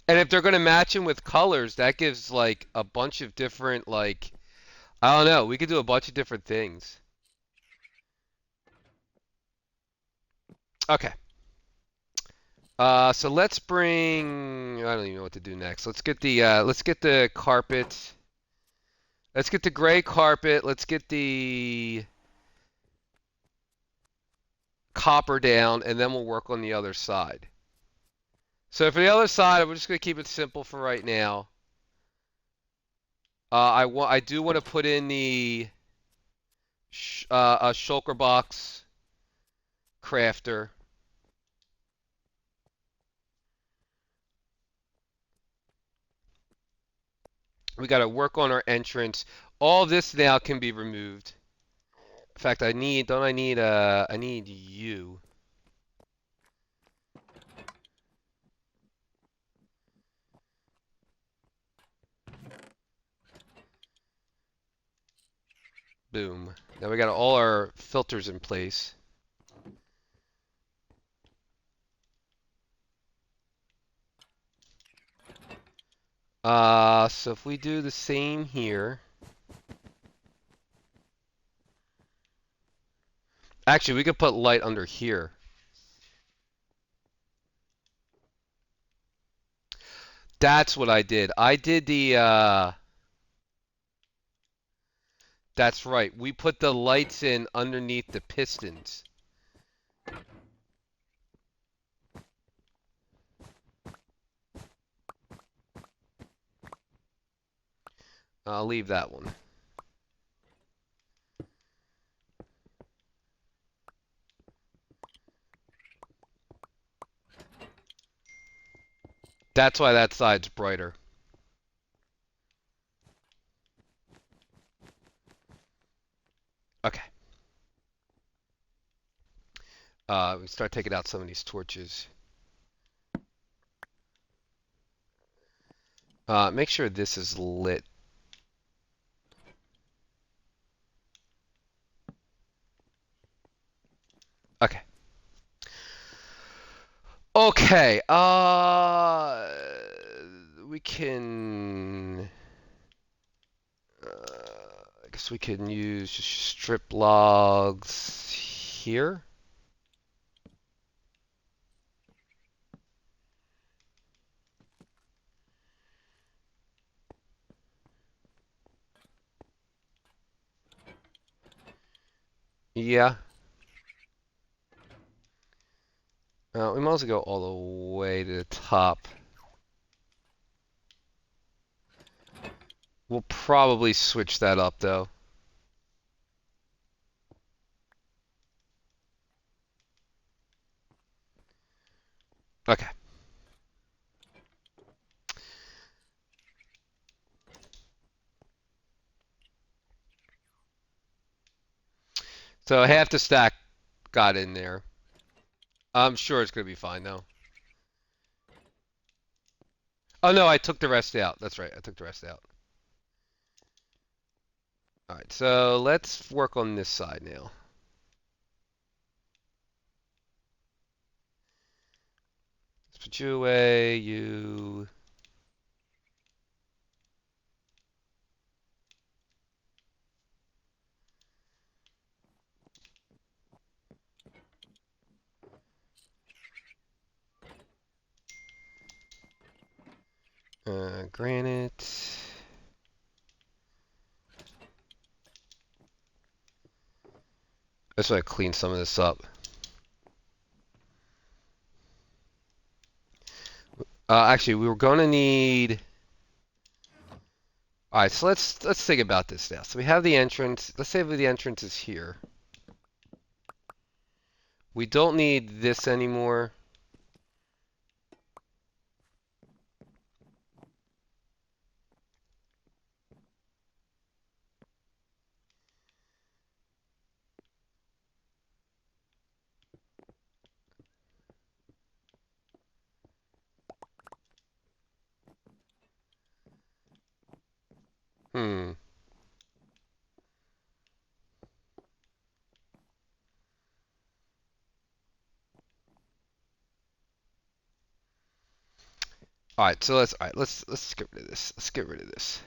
and if they're gonna match them with colors, that gives like a bunch of different like I don't know. We could do a bunch of different things. Okay. So let's bring. I don't even know what to do next. Let's get the carpet. Let's get the gray carpet. Let's get the copper down, and then we'll work on the other side. So for the other side, we're just gonna keep it simple for right now. I do want to put in the a shulker box crafter. We got to work on our entrance. All this now can be removed. In fact, I need you. Boom. Now we got all our filters in place. So if we do the same here. Actually, we could put light under here. That's what I did. I did That's right. We put the lights in underneath the pistons. I'll leave that one. That's why that side's brighter. Okay. We start taking out some of these torches. Make sure this is lit. Okay. Okay. We can. I guess we can use just strip logs here. Yeah. We might as well go all the way to the top. We'll probably switch that up though. Okay. So half the stack got in there. I'm sure it's gonna be fine though. Oh no, I took the rest out. That's right, I took the rest out. Alright, so let's work on this side now. Let's put you away, you. Granite. I just want to clean some of this up. Actually, we were gonna need. All right, so let's think about this now. So we have the entrance. Let's say the entrance is here. We don't need this anymore. Hmm. All right, so let's get rid of this. Let's get rid of this.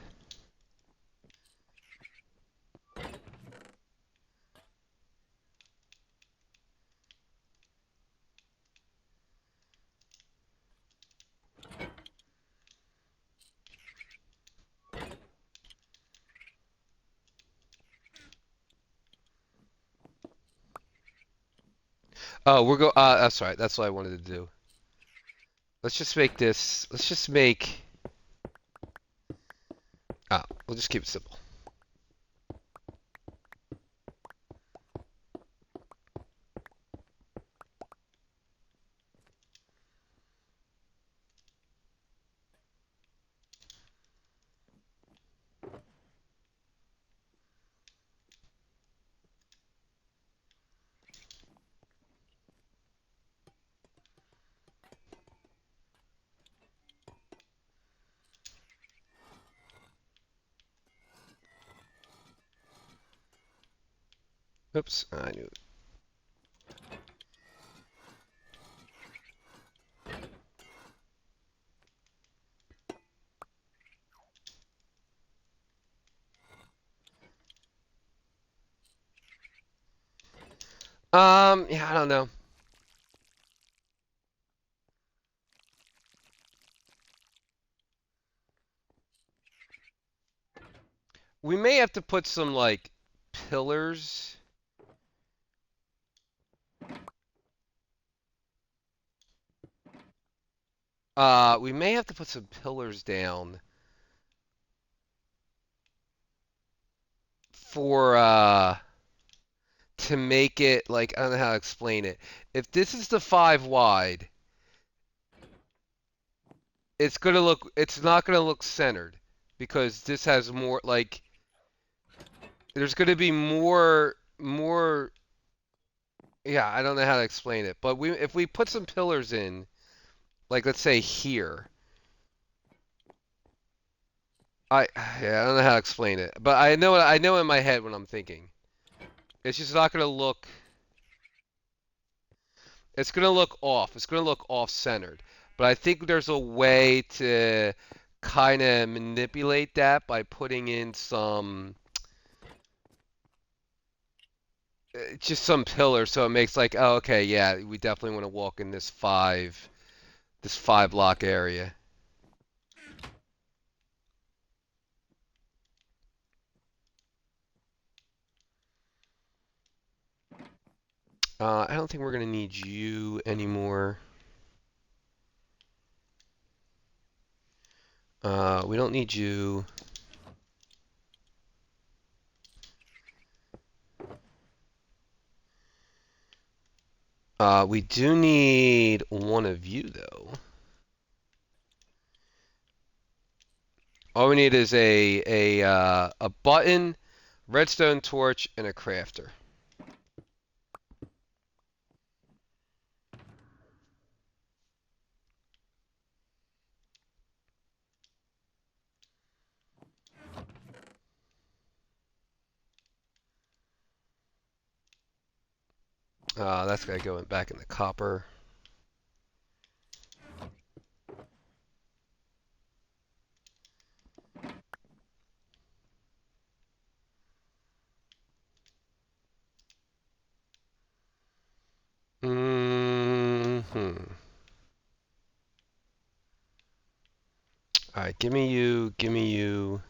Oh, we're go. That's right. That's what I wanted to do. Let's just make this. Let's just make. We'll just keep it simple. Oops, I knew. Yeah, I don't know. We may have to put some like pillars. We may have to put some pillars down for to make it like I don't know how to explain it. If this is the 5 wide, it's not gonna look centered because this has more like there's gonna be more yeah, I don't know how to explain it, but if we put some pillars in, like let's say here, I don't know how to explain it, but I know in my head what I'm thinking. It's just not gonna look. It's gonna look off. It's gonna look off-centered. But I think there's a way to kind of manipulate that by putting in some just some pillars, so it makes like, oh, okay, yeah, we definitely want to walk in this 5 block area. I don't think we're gonna need you anymore. We don't need you. We do need one of you though. All we need is a button, redstone torch, and a crafter. That's gonna go back in the copper. All right, give me you, give me you.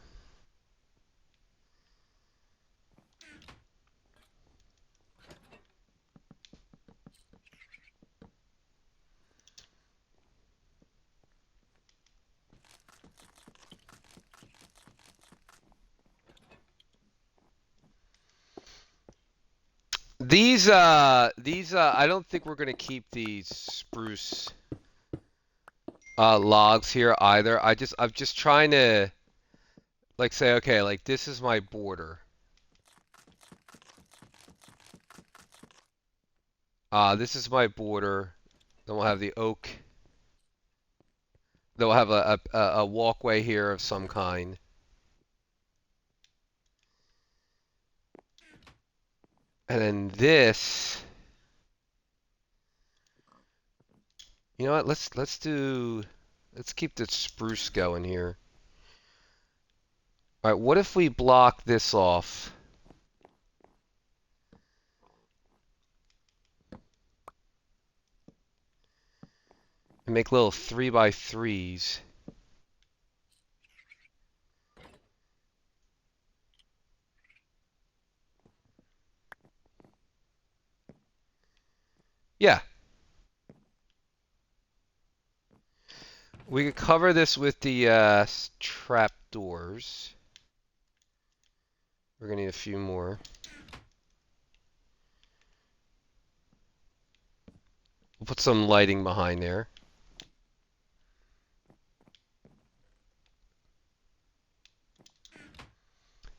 I don't think we're gonna keep these spruce logs here either. I'm just trying to like say, okay, like this is my border. This is my border. Then we'll have the oak. Then we'll have a walkway here of some kind. And then this. You know what? Let's keep the spruce going here. All right, what if we block this off? And make little 3x3s. Yeah. We could cover this with the trap doors. We're gonna need a few more. We'll put some lighting behind there.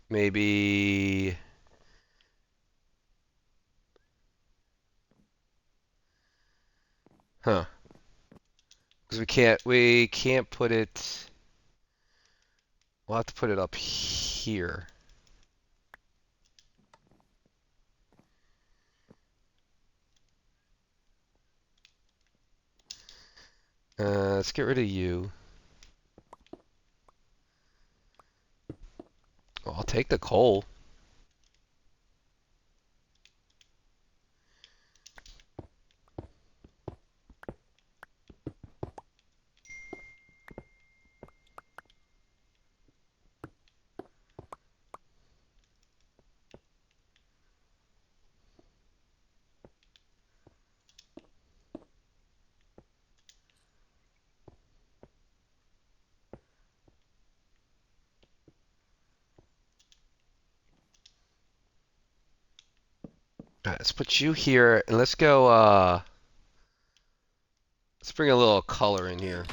Maybe. Huh. Because we can't put it. We'll have to put it up here. Let's get rid of you. Oh, I'll take the coal. Alright, let's put you here, and let's go, let's bring a little color in here.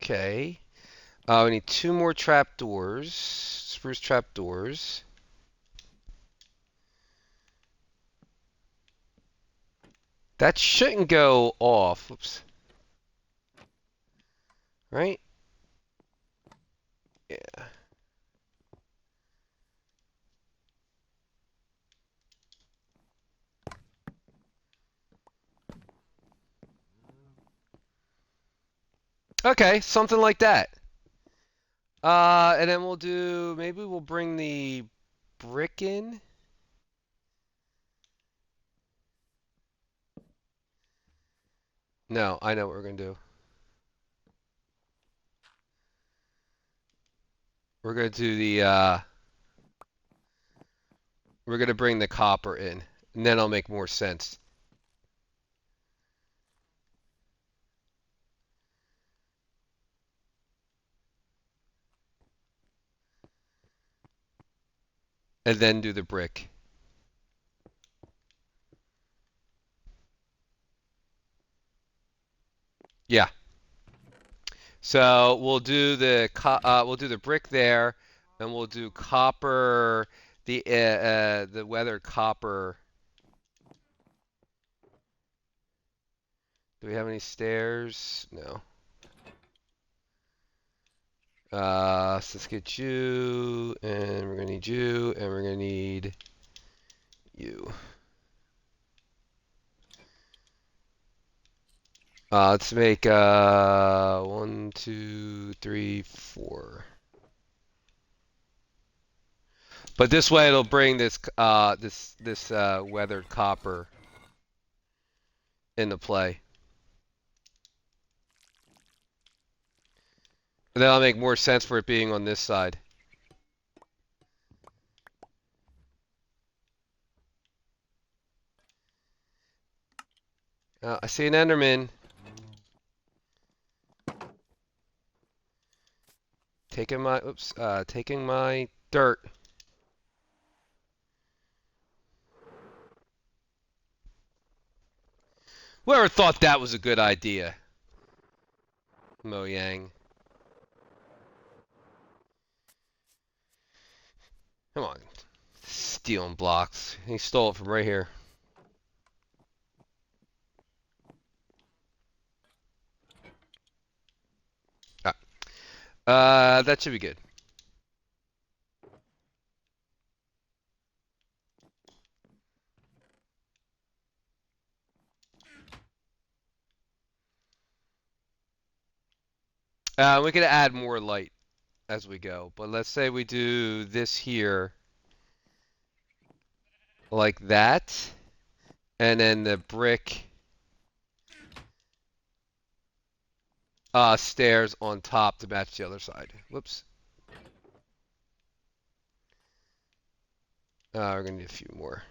Okay. We need 2 more trapdoors. Spruce trapdoors. That shouldn't go off. Oops. Right? Yeah. Okay, something like that. And then we'll do, maybe we'll bring the brick in. No, I know what we're gonna do. We're gonna do the, we're gonna bring the copper in, and then it'll make more sense. And then do the brick. Yeah. So we'll do the brick there, and we'll do copper, the weathered copper. Do we have any stairs? No. So let's get you, and we're gonna need you, and we're gonna need you. Let's make 1, 2, 3, 4. But this way it'll bring this weathered copper into play. That'll make more sense for it being on this side. I see an Enderman taking my dirt. Whoever thought that was a good idea? Mo Yang. Come on. Stealing blocks. He stole it from right here. That should be good. We could add more light as we go, but let's say we do this here like that, and then the brick stairs on top to match the other side. Whoops. We're gonna need a few more.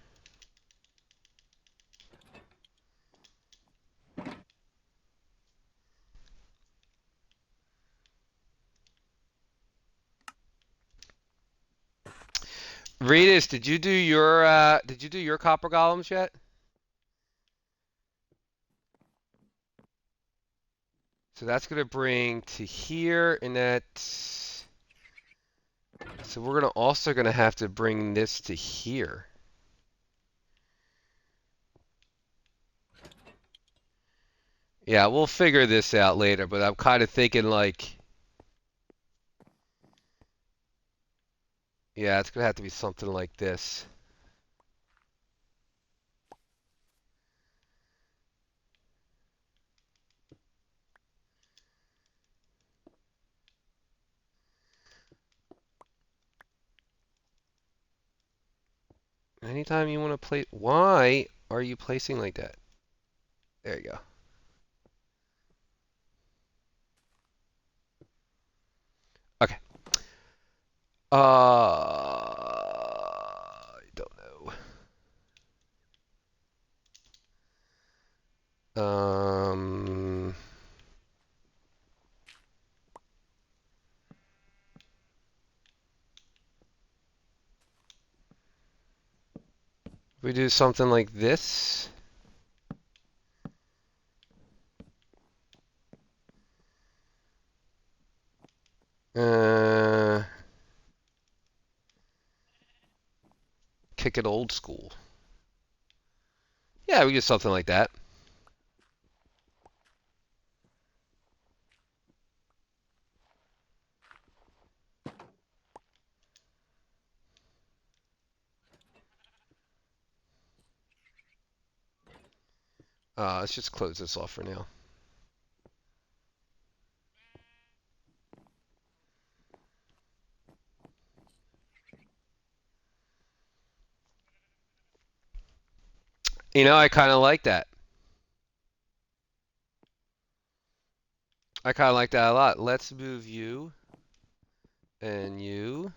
Reedus, did you do your copper golems yet? So that's gonna bring to here, and that's so we're gonna have to bring this to here. Yeah, we'll figure this out later, but I'm kind of thinking like, yeah, it's gonna have to be something like this. Anytime you want to play, why are you placing like that? There you go. Okay. I don't know. We do something like this. Uh, Kick it old school. Yeah, we do something like that. Let's just close this off for now. You know, I kind of like that. I kind of like that a lot. Let's move you and you.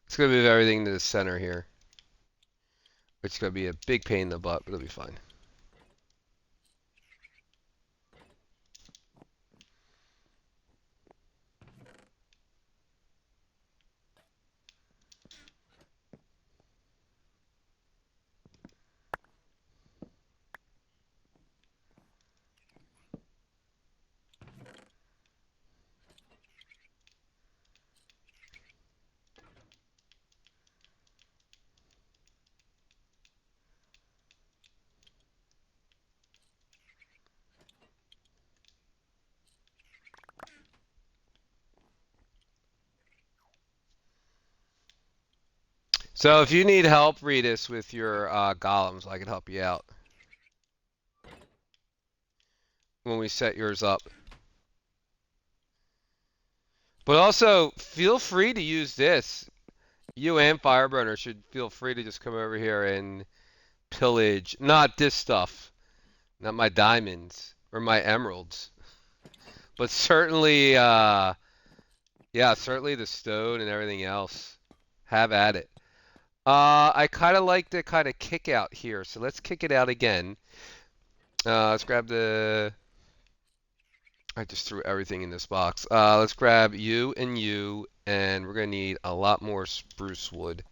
It's going to move everything to the center here, which is going to be a big pain in the butt, but it'll be fine. So if you need help, Redis, with your golems, I can help you out when we set yours up. But also, feel free to use this. You and Fireburner should feel free to just come over here and pillage. Not this stuff. Not my diamonds or my emeralds. But certainly, yeah, certainly the stone and everything else. Have at it. I kind of like the kind of kick out here. So let's kick it out again. Let's grab the... I just threw everything in this box. Let's grab you, and we're going to need a lot more spruce wood.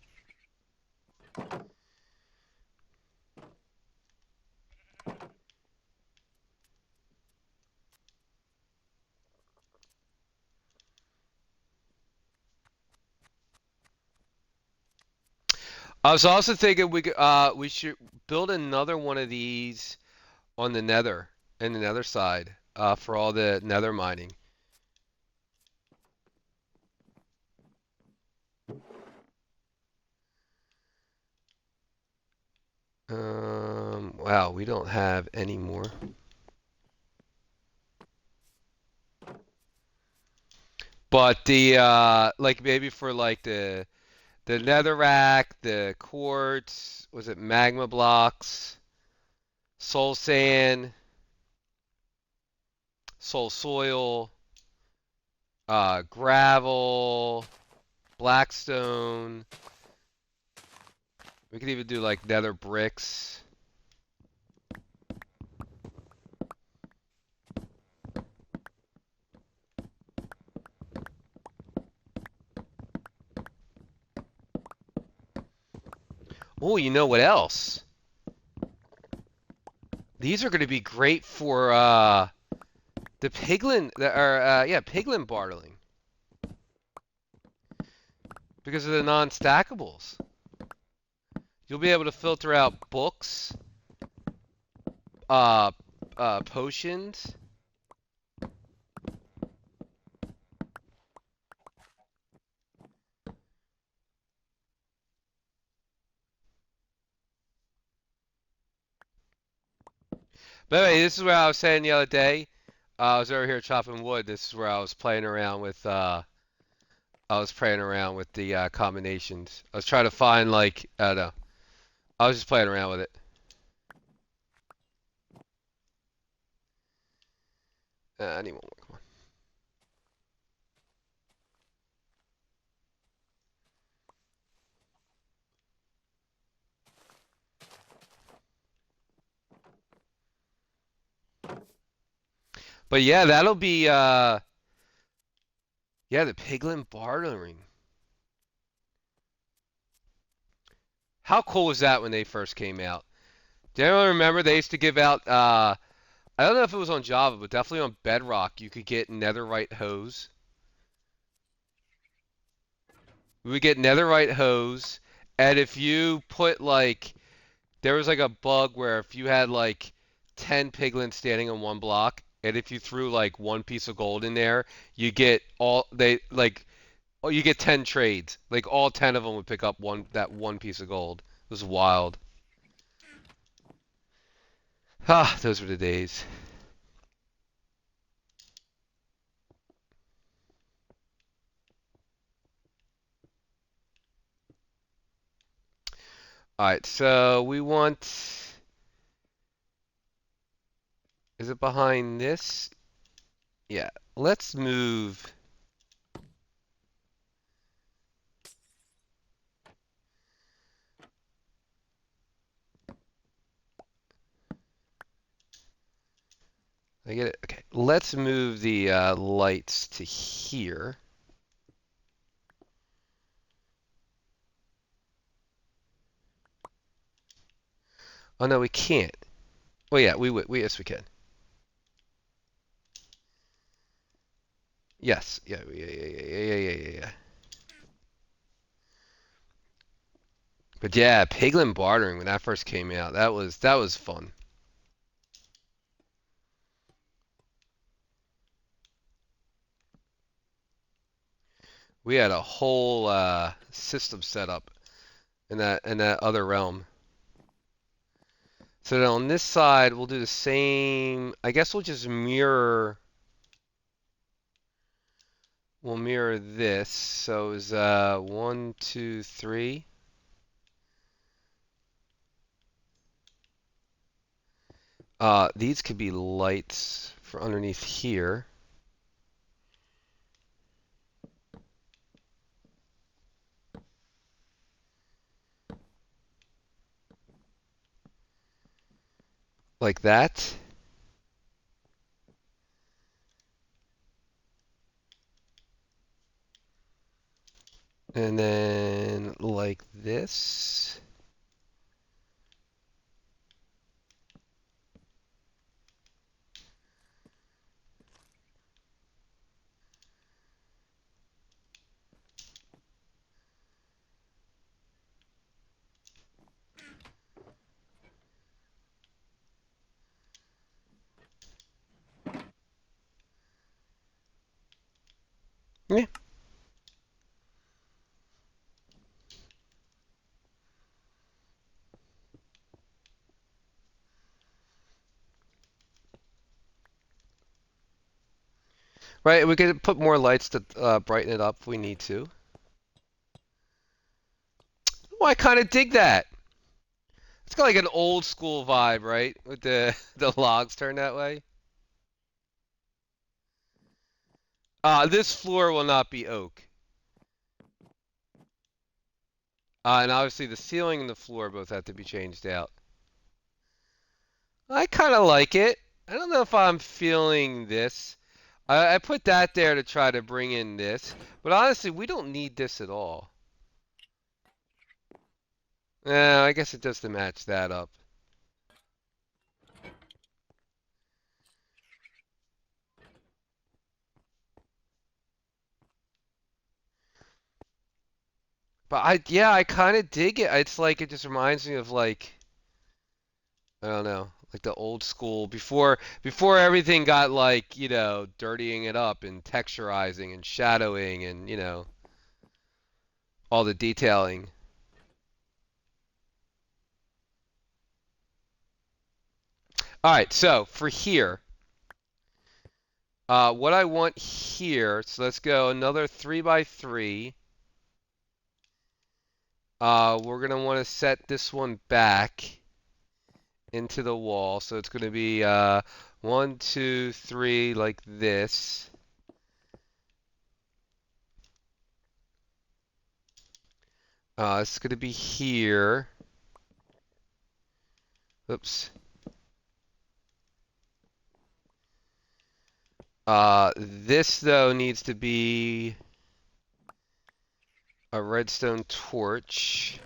I was also thinking we should build another one of these on the nether, in the nether side, for all the nether mining. Wow, we don't have any more. But the like maybe for like the netherrack, the quartz, was it magma blocks, soul sand, soul soil, gravel, blackstone. We could even do like nether bricks. Oh, you know what else? These are going to be great for the piglin, or yeah, piglin bartering because of the non-stackables. You'll be able to filter out books, uh, potions. By the way, this is where I was saying the other day. I was over here chopping wood. This is where I was playing around with. I was playing around with the combinations. I was trying to find like I don't know. I was just playing around with it. I need one more. Come on. But yeah, that'll be yeah, the piglin bartering. How cool was that when they first came out? Do anyone remember they used to give out, I don't know if it was on Java, but definitely on Bedrock, you could get netherite hose. We would get netherite hose, and if you put like, there was like a bug where if you had like 10 piglins standing on one block, and if you threw like one piece of gold in there, you get all, they like, oh, you get 10 trades. Like all 10 of them would pick up that one piece of gold. It was wild. Ah, those were the days. All right, so we want. Is it behind this? Yeah. Let's move. I get it. Okay. Let's move the lights to here. Oh no, we can't. Well, yeah, we would. Yes, we can. Yes. Yeah. Yeah. Yeah. Yeah. Yeah. Yeah. Yeah. Yeah. But yeah, Piglin bartering when that first came out, that was fun. We had a whole system set up in that other realm. So then on this side, we'll do the same. I guess we'll just mirror. We'll mirror this. So is 1, 2, 3. These could be lights for underneath here, like that, and then like this. Yeah. Right, we could put more lights to brighten it up if we need to. Oh, I kind of dig that. It's got like an old school vibe, right? With the the logs turned that way. This floor will not be oak. And obviously the ceiling and the floor both have to be changed out. I kind of like it. I don't know if I'm feeling this. I put that there to try to bring in this, but honestly, we don't need this at all. Yeah, I guess it does to match that up. But yeah, I kind of dig it. It's like it just reminds me of like I don't know, like the old school before everything got like, dirtying it up and texturizing and shadowing and, all the detailing. All right, so for here, what I want here, so let's go another 3 by 3. We're gonna want to set this one back into the wall, so it's gonna be 1, 2, 3 like this. It's gonna be here. Oops. This though needs to be a redstone torch.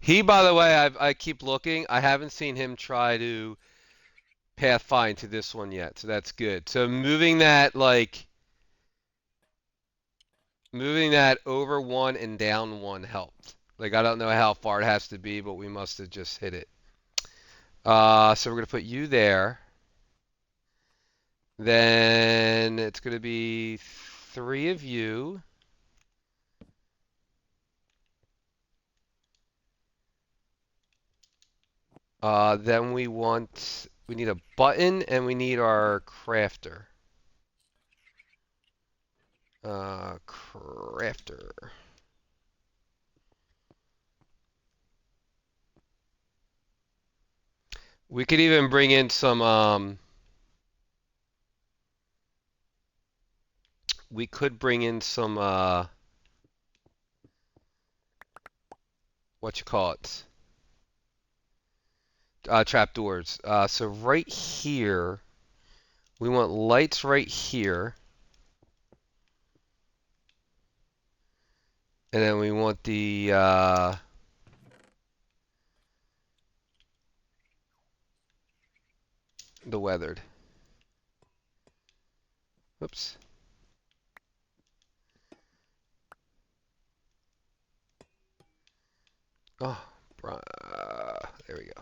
He, by the way, I keep looking. I haven't seen him try to path find to this one yet, so that's good. So moving that over one and down one helped. Like I don't know how far it has to be, but we must have just hit it. So we're gonna put you there. Then it's gonna be three of you. Then we need a button and we need our crafter. Crafter. We could even bring in some we could bring in some what you call it? Trapdoors. So right here, we want lights right here, and then we want the weathered. Oops. Oh, there we go.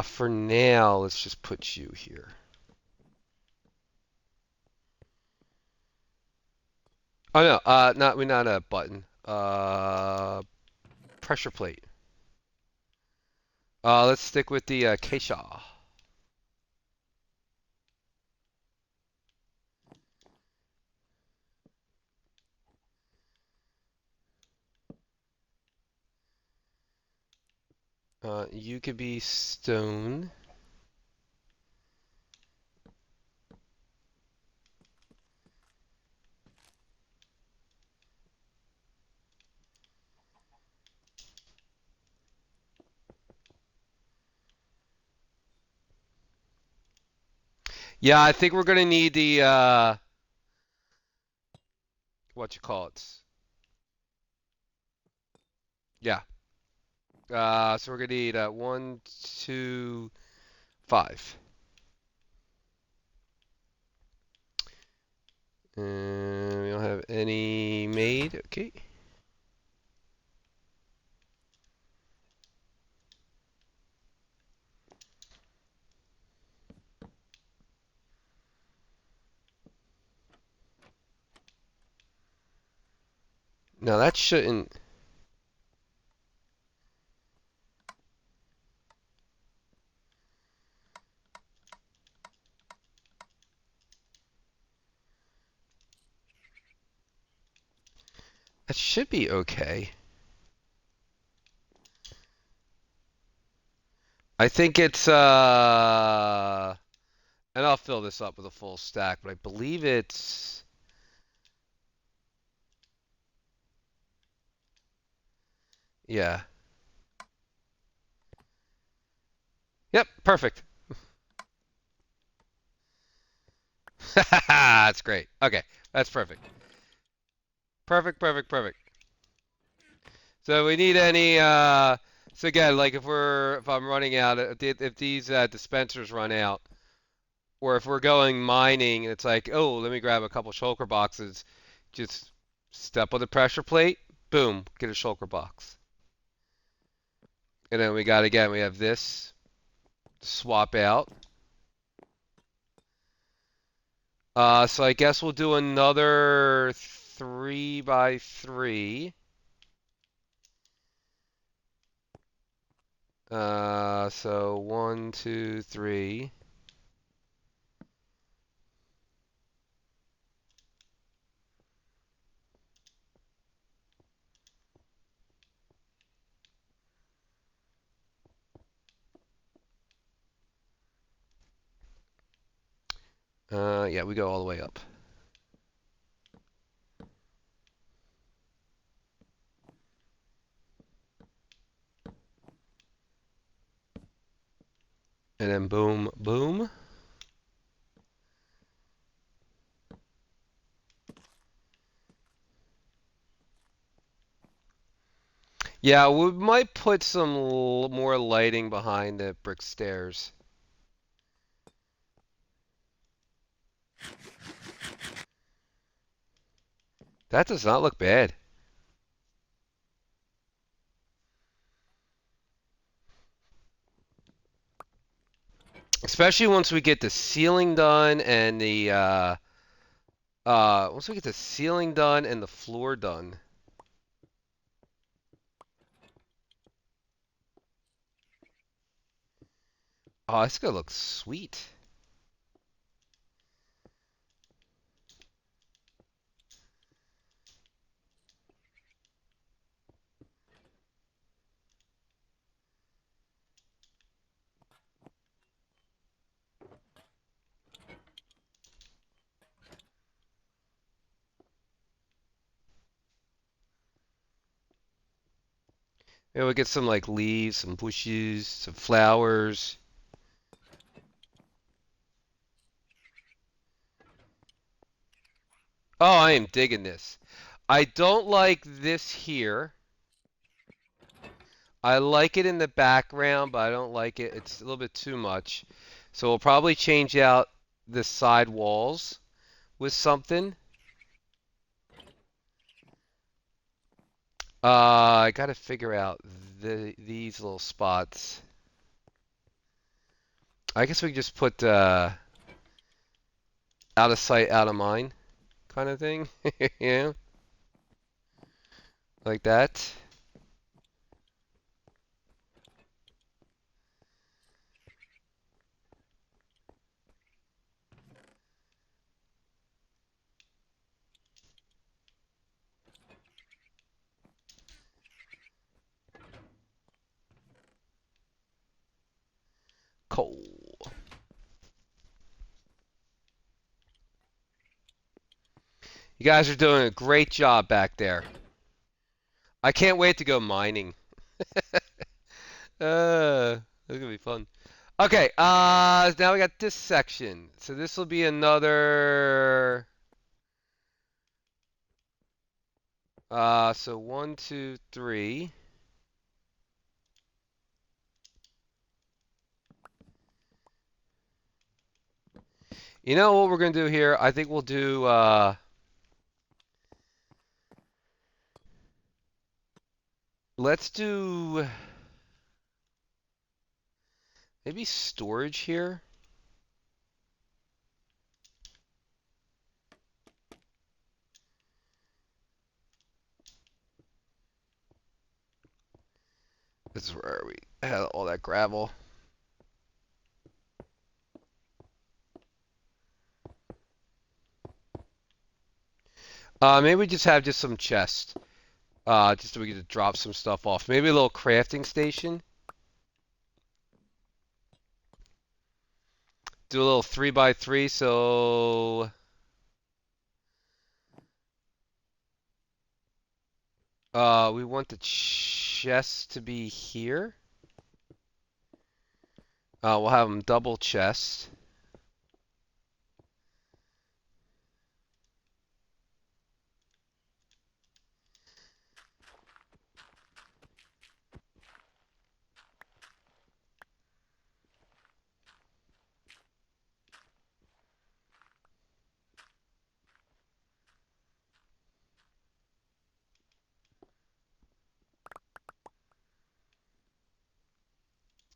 For now, let's just put you here. Oh no, not a button. Pressure plate. Let's stick with the Keisha. You could be stone. Yeah, I think we're gonna need the what you call it. Yeah. So we're gonna need one, two, five. And we don't have any made. Okay. Now that shouldn't. That should be okay. I think it's and I'll fill this up with a full stack, but I believe it's yeah. Yep, perfect. That's great. Okay, that's perfect. Perfect, perfect, perfect. So we need any so again, like if I'm running out, if these dispensers run out, or if we're going mining, it's like, oh, let me grab a couple shulker boxes. Just step on the pressure plate, boom, get a shulker box. And then we have this, swap out. So I guess we'll do another 3 by 3. So 1, 2, 3. Yeah, we go all the way up. And then boom, boom. Yeah, we might put some more lighting behind the brick stairs. That does not look bad. Especially once we get the ceiling done and the once we get the ceiling done and the floor done. Oh, it's gonna look sweet. Maybe we'll get some like leaves, some bushes, some flowers. Oh, I am digging this. I don't like this here. I like it in the background, but I don't like it. It's a little bit too much. So we'll probably change out the side walls with something. I gotta figure out these little spots. I guess we can just put out of sight, out of mind kind of thing. Yeah, like that. Cool. You guys are doing a great job back there. I can't wait to go mining. It's gonna be fun. Okay, now we got this section. So this will be another, so one, two, three. You know what we're gonna do here? I think we'll do, let's do maybe storage here. This is where we had all that gravel. Maybe we just have just some chests. Just so we can drop some stuff off. Maybe a little crafting station. Do a little 3x3, so we want the chest to be here. We'll have them double chest.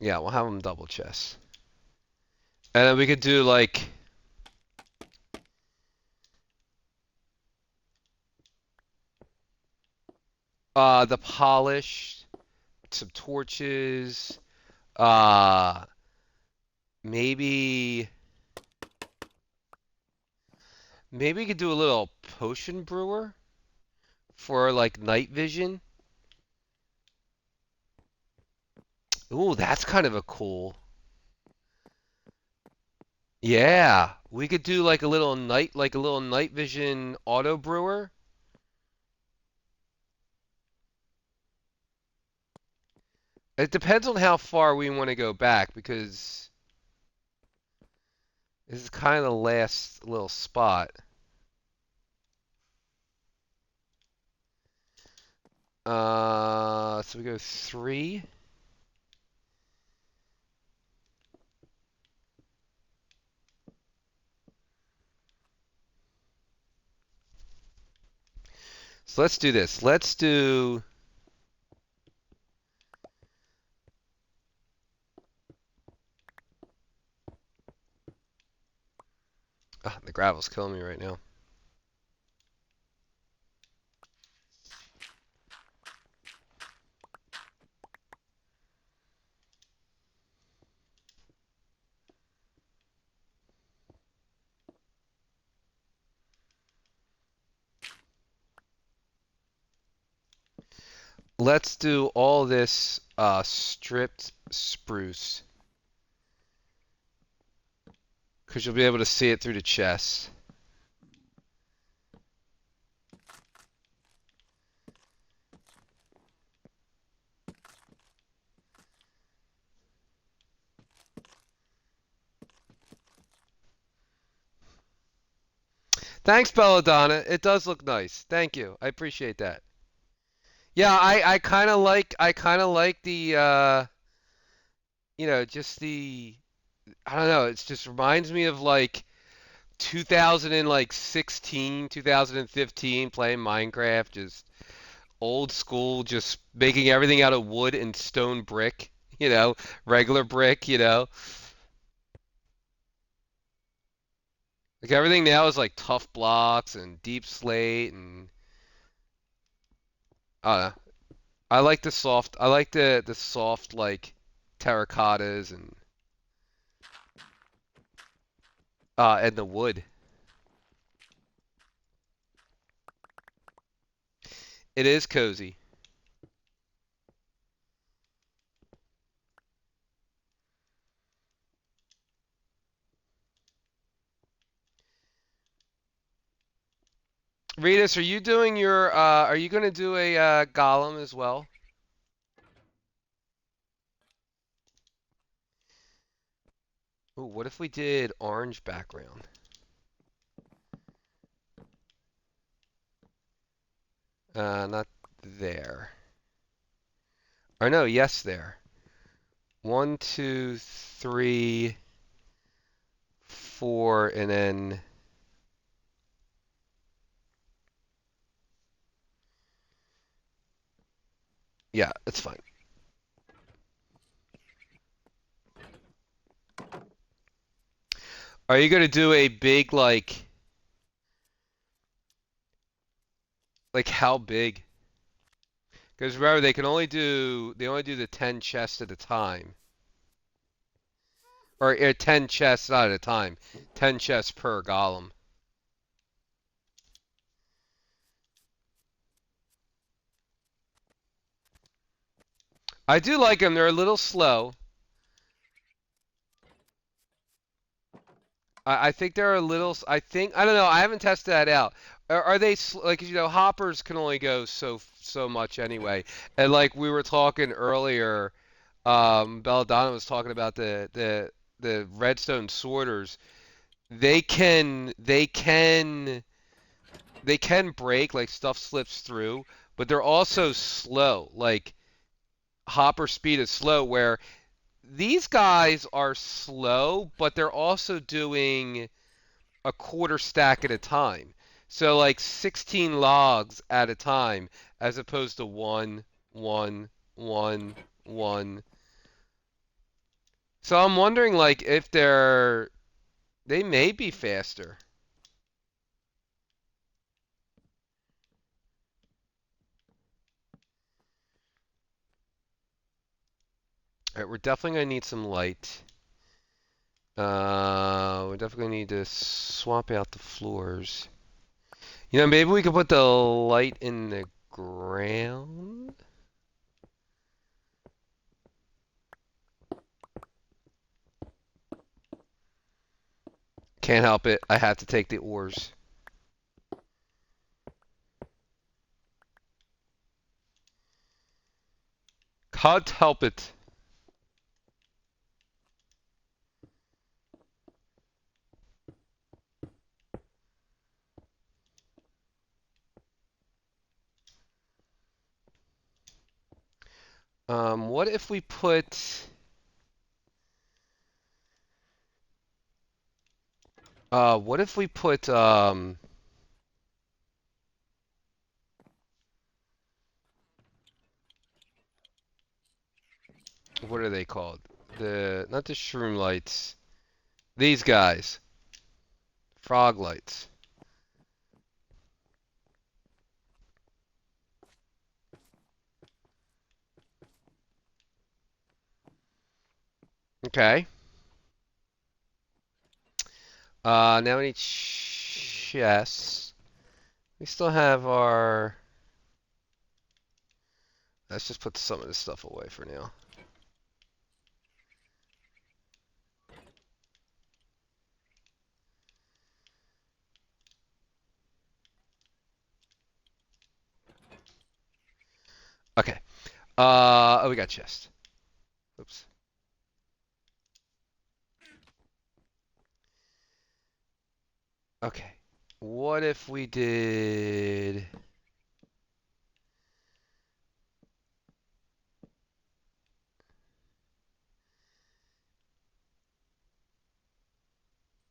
Yeah, we'll have them double chest. And then we could do like the polished, some torches, uh maybe maybe we could do a little potion brewer for like night vision. Ooh, that's kind of a cool. Yeah, we could do like a little night vision auto brewer. It depends on how far we want to go back because this is kind of the last little spot. So we go 3. So let's do this. Let's do. Ah, the gravel's killing me right now. Let's do all this stripped spruce. Because you'll be able to see it through the chest. Thanks, Belladonna. It does look nice. Thank you. I appreciate that. Yeah, I kind of like the just the I don't know, it just reminds me of like 2016, 2015 playing Minecraft, just old school, just making everything out of wood and stone brick, regular brick. Like everything now is like tough blocks and deep slate and I don't know. I like the soft like terracottas and the wood. It is cozy. Ritas, are you gonna do a golem as well? Ooh, what if we did orange background? Not there. Or no, yes there. 1, 2, 3, 4, and then yeah, it's fine. Are you gonna do a big like how big? Because remember they only do the 10 chests at a time. Or 10 chests not at a time. 10 chests per golem. I do like them. They're a little slow. I think they're a little. I don't know. I haven't tested that out. Are they like hoppers can only go so much anyway. And like we were talking earlier, Belladonna was talking about the redstone sorters. They can break, like stuff slips through, but they're also slow. Like hopper speed is slow, where these guys are slow, but they're also doing a quarter stack at a time. So like 16 logs at a time, as opposed to one, one, one, one. So I'm wondering like if they may be faster. All right, we're definitely gonna need some light. We're definitely gonna need to swap out the floors. Maybe we could put the light in the ground. Can't help it. I have to take the ores. Can't help it. What if we put... what if we put, what are they called? Not the shroom lights. These guys. Frog lights. Okay. Now we need chests. We still have our... Let's just put some of this stuff away for now. Okay. Oh, we got chest. Oops. Okay. What if we did...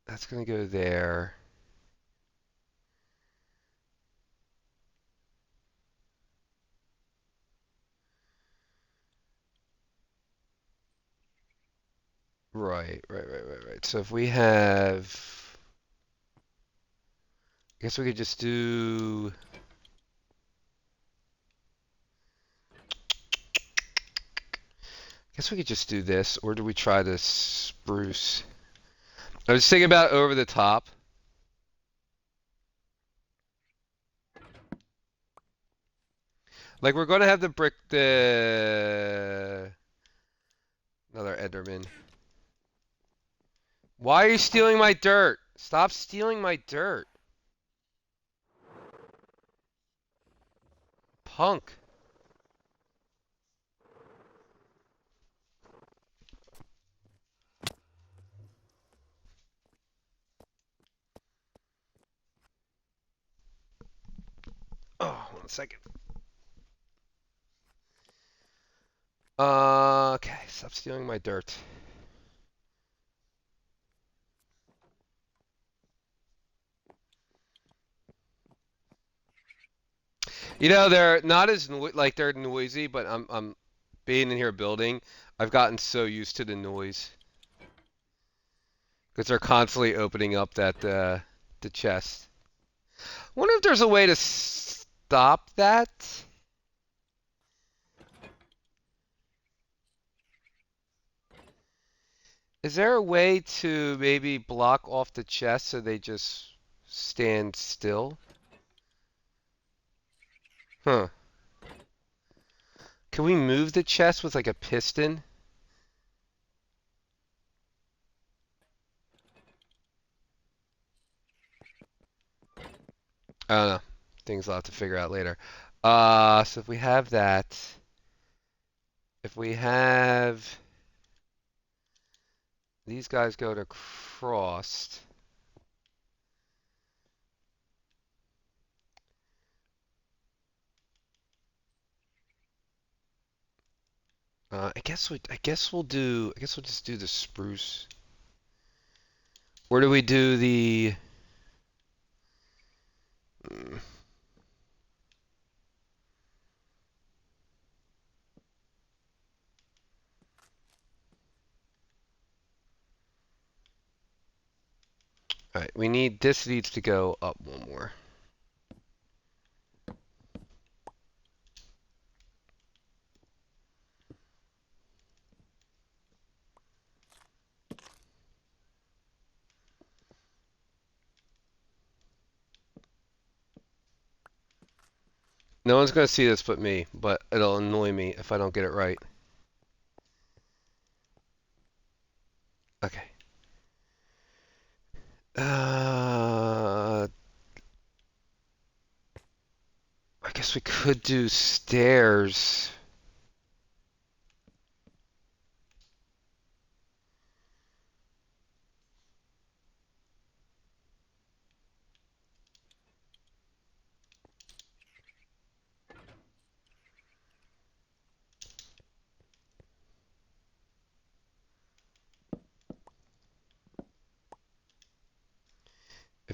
That's gonna go there. Right. So if we have... I guess we could just do... I guess we could just do this, or do we try this spruce? I was thinking about over the top. Like we're gonna have the brick the another Enderman. Why are you stealing my dirt? Stop stealing my dirt. Punk. Oh, 1 second. Okay, stop stealing my dirt. You know, they're not as like they're noisy, but I'm being in here building. I've gotten so used to the noise because they're constantly opening up that the chest. Wonder if there's a way to stop that. Is there a way to maybe block off the chest so they just stand still? Huh. Can we move the chest with like a piston? I don't know. Things I'll have to figure out later. So if we have that, if we have these guys go to crossed, I guess we'll just do the spruce. Where do we do the? Mm, all right, this needs to go up one more. No one's gonna see this but me, but it'll annoy me if I don't get it right. Okay. I guess we could do stairs.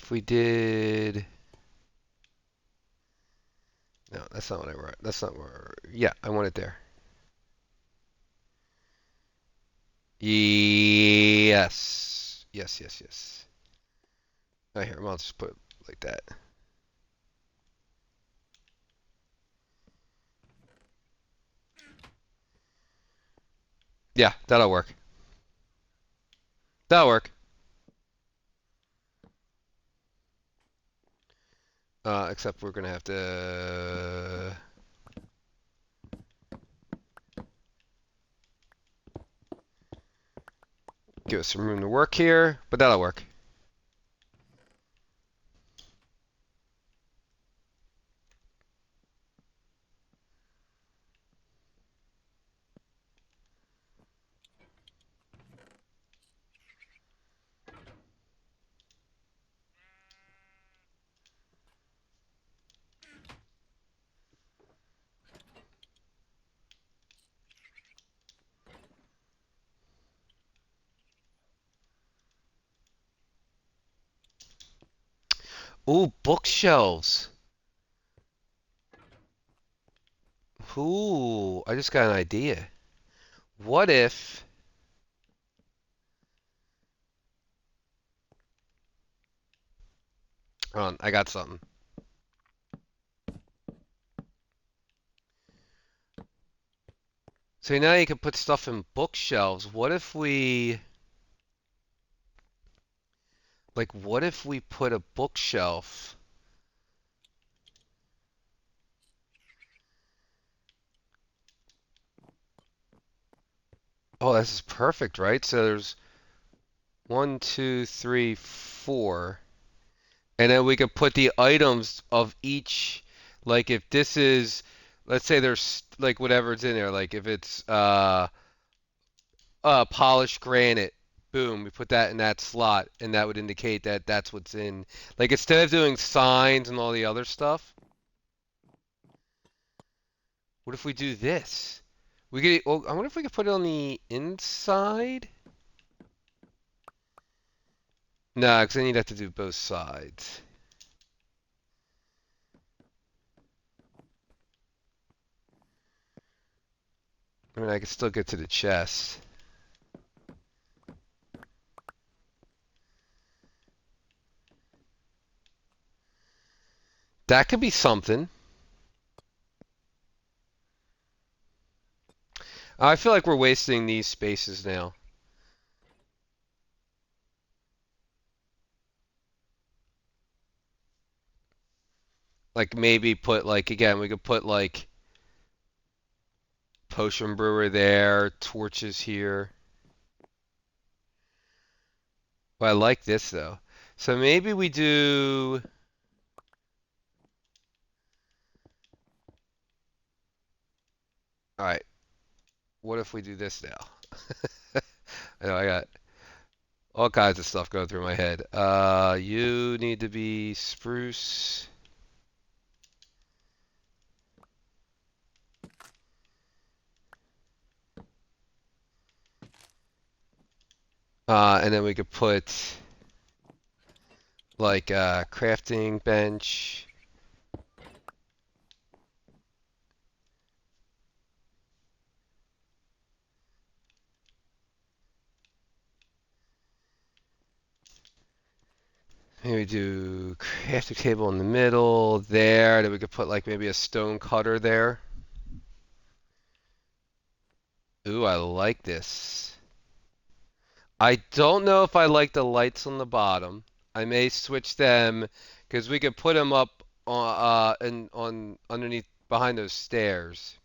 if we did... No, that's not what I wrote. That's not where... Yeah, I want it there. Yes. Yes, yes, yes. Right here, I'll just put it like that. Yeah, that'll work. That'll work. Except we're gonna have to give us some room to work here, but that'll work. Ooh, bookshelves. Ooh, I just got an idea. What if... Hold on, I got something. So now you can put stuff in bookshelves. What if we... Like, what if we put a bookshelf... Oh, this is perfect, right? So there's 1, 2, 3, 4. And then we could put the items of each, like if this is, let's say there's like whatever's in there, like if it's polished granite, boom, we put that in that slot, and that would indicate that that's what's in. Like instead of doing signs and all the other stuff, what if we do this? We could, well, I wonder if we could put it on the inside. No, because then you'd have to do both sides. I mean, I could still get to the chest. That could be something. I feel like we're wasting these spaces now. Like maybe put like again, we could put like potion brewer there, torches here. Well, I like this though. So maybe we do. All right. What if we do this now? I know I got all kinds of stuff going through my head. You need to be spruce. And then we could put like a crafting bench. Maybe do crafting table in the middle there. Then we could put like maybe a stone cutter there. Ooh, I like this. I don't know if I like the lights on the bottom. I may switch them because we could put them up on underneath behind those stairs.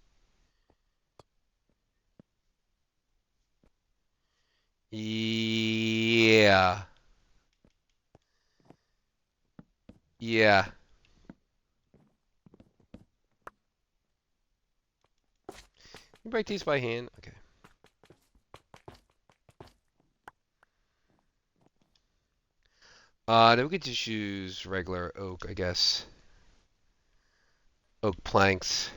Yeah. Yeah. You break these by hand? Okay. Then we could just use regular oak, I guess. Oak planks.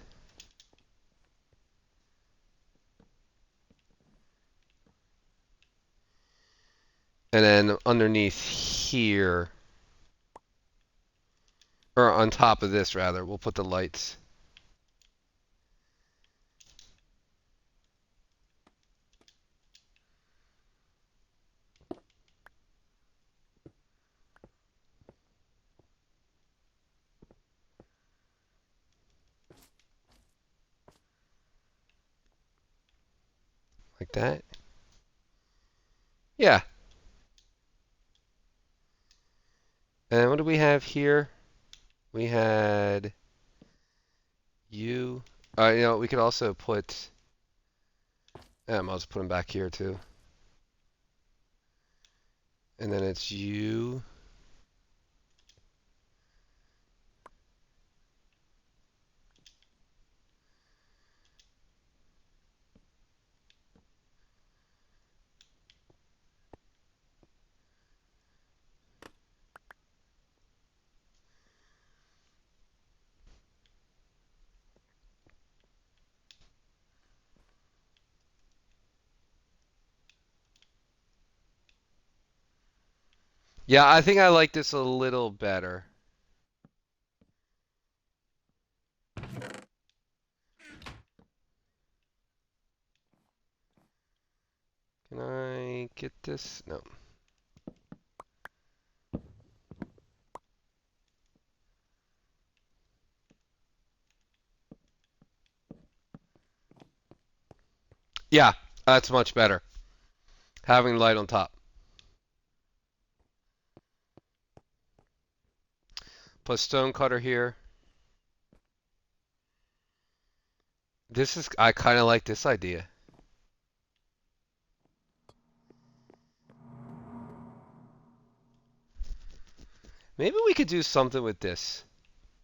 And then underneath here, Or on top of this, rather. We'll put the lights. Like that. Yeah. And what do we have here? We had you. You know, we could also put. I'll just put them back here too. And then it's you. Yeah, I think I like this a little better. Can I get this? No. Yeah, that's much better. Having light on top. Plus stone cutter here. This is, I kind of like this idea. Maybe we could do something with this.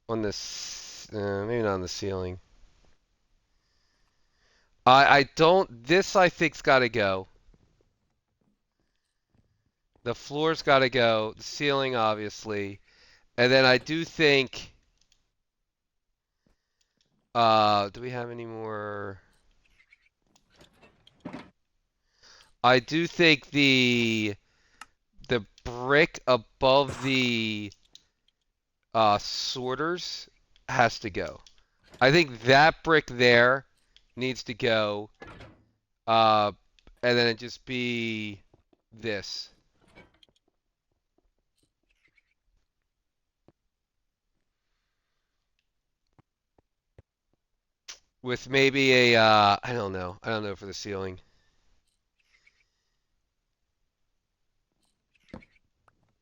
On this, maybe not on the ceiling. I don't, this I think's gotta go. The floor's gotta go. The ceiling, obviously. And then I do think, do we have any more? I do think the brick above the sorters has to go. I think that brick there needs to go. Uh, and then it just be this. With maybe a, I don't know. I don't know for the ceiling.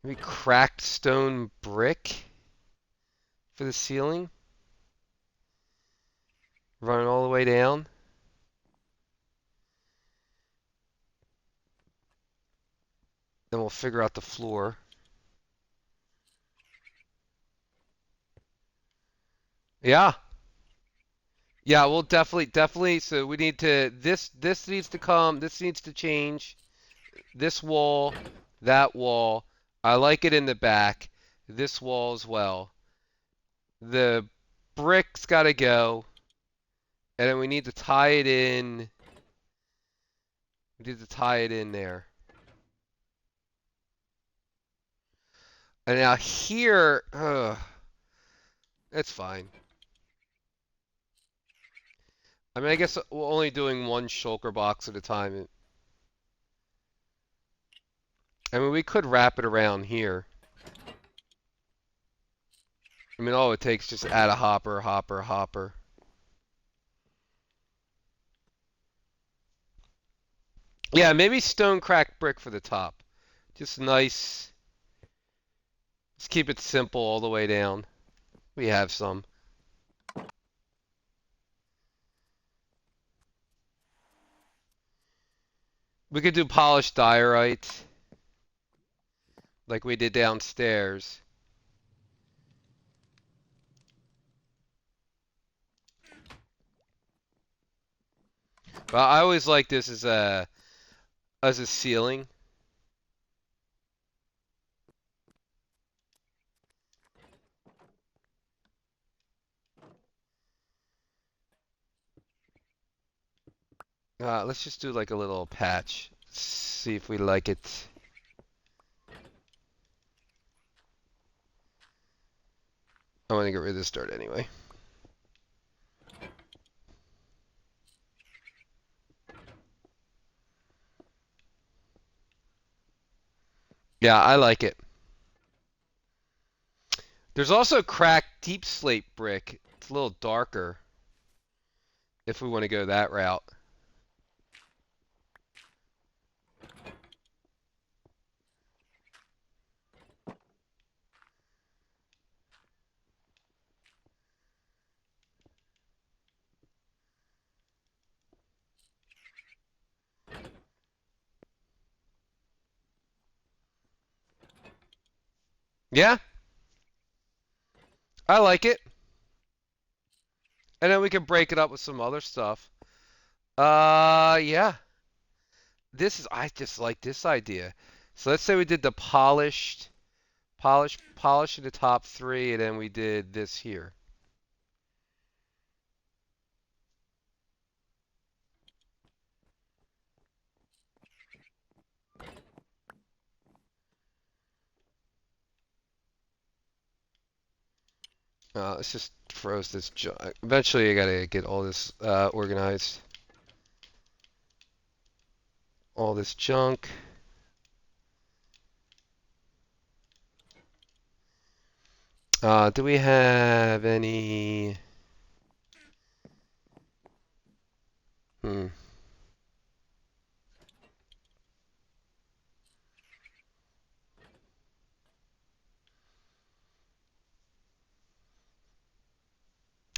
Maybe cracked stone brick for the ceiling. Run it all the way down. Then we'll figure out the floor. Yeah. Yeah, we'll definitely, so we need to, this needs to come, this needs to change. This wall, that wall. I like it in the back. This wall as well. The brick's gotta go. And then we need to tie it in. We need to tie it in there. And now here, it's fine. I mean, I guess we're only doing one shulker box at a time. I mean, we could wrap it around here. I mean, all it takes is just add a hopper, hopper, hopper. Yeah, maybe stone cracked brick for the top. Just nice. Let's keep it simple all the way down. We have some. We could do polished diorite like we did downstairs. But I always like this as a ceiling. Let's just do like a little patch. See if we like it. I want to get rid of this dirt anyway. Yeah, I like it. There's also cracked deep slate brick. It's a little darker if we want to go that route. Yeah, I like it. And then we can break it up with some other stuff. Yeah. I just like this idea. So let's say we did the polish in the top three, and then we did this here. Let's just froze this junk. Eventually, I gotta get all this organized. All this junk. Do we have any? Hmm.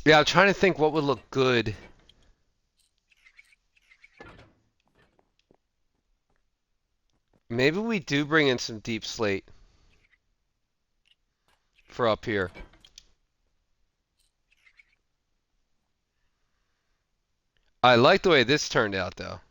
Yeah, I'm trying to think what would look good. Maybe we do bring in some deep slate for up here. I like the way this turned out, though.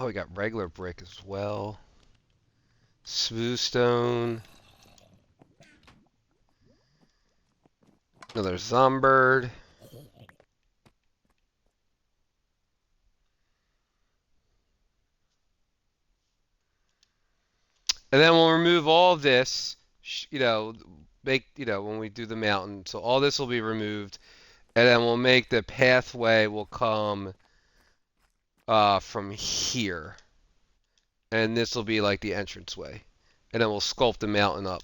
Oh, we got regular brick as well. Smooth stone. Another Zombird. And then we'll remove all of this, when we do the mountain. So all this will be removed. And then we'll make the pathway will come from here. And this will be like the entranceway. And then we'll sculpt the mountain up.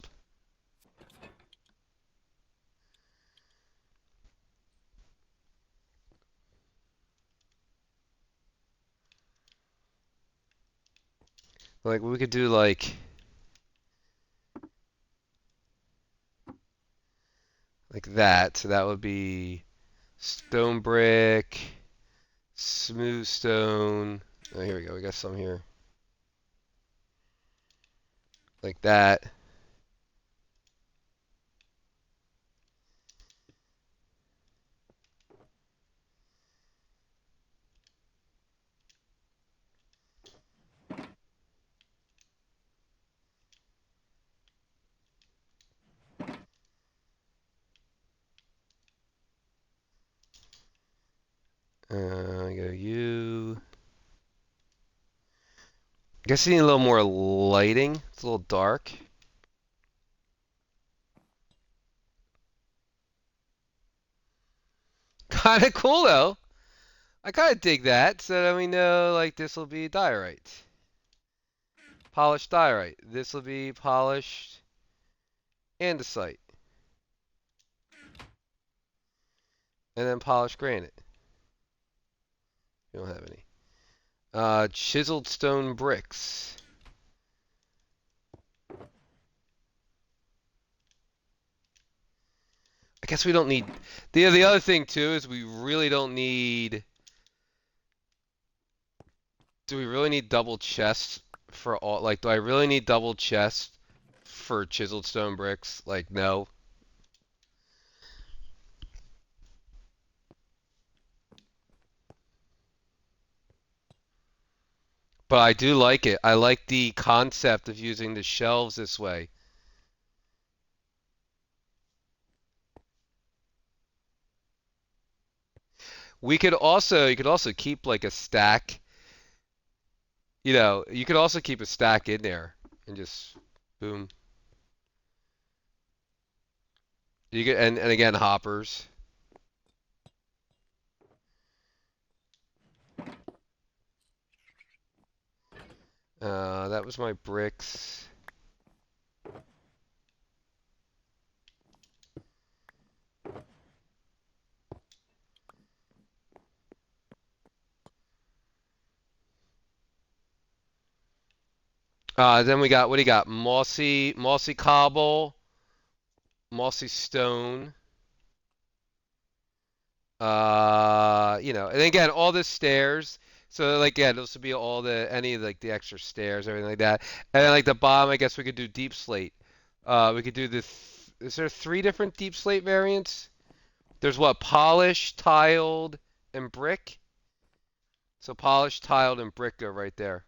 Like we could do like that. So that would be stone brick, smooth stone. Oh, here we go. We got some here. Like that. I go you. I guess you need a little more lighting. It's a little dark. Kind of cool though. I kind of dig that. So then we know like this will be diorite. Polished diorite. This will be polished andesite. And then polished granite. We don't have any. Chiseled stone bricks. I guess we don't need. The other thing too is we really don't need. Do we really need double chests for all? Like, do I really need double chests for chiseled stone bricks? Like, no. But I do like it. I like the concept of using the shelves this way. You could also keep like a stack, you could also keep a stack in there and just boom. You get and again hoppers. That was my bricks. Then we got what do you got? Mossy cobble, mossy stone. And again, all the stairs. So like, yeah, those would be all the any like the extra stairs, everything like that. And then like the bottom, I guess we could do deep slate. We could do is there three different deep slate variants? There's what? Polished, tiled, and brick. So polished, tiled, and brick go right there.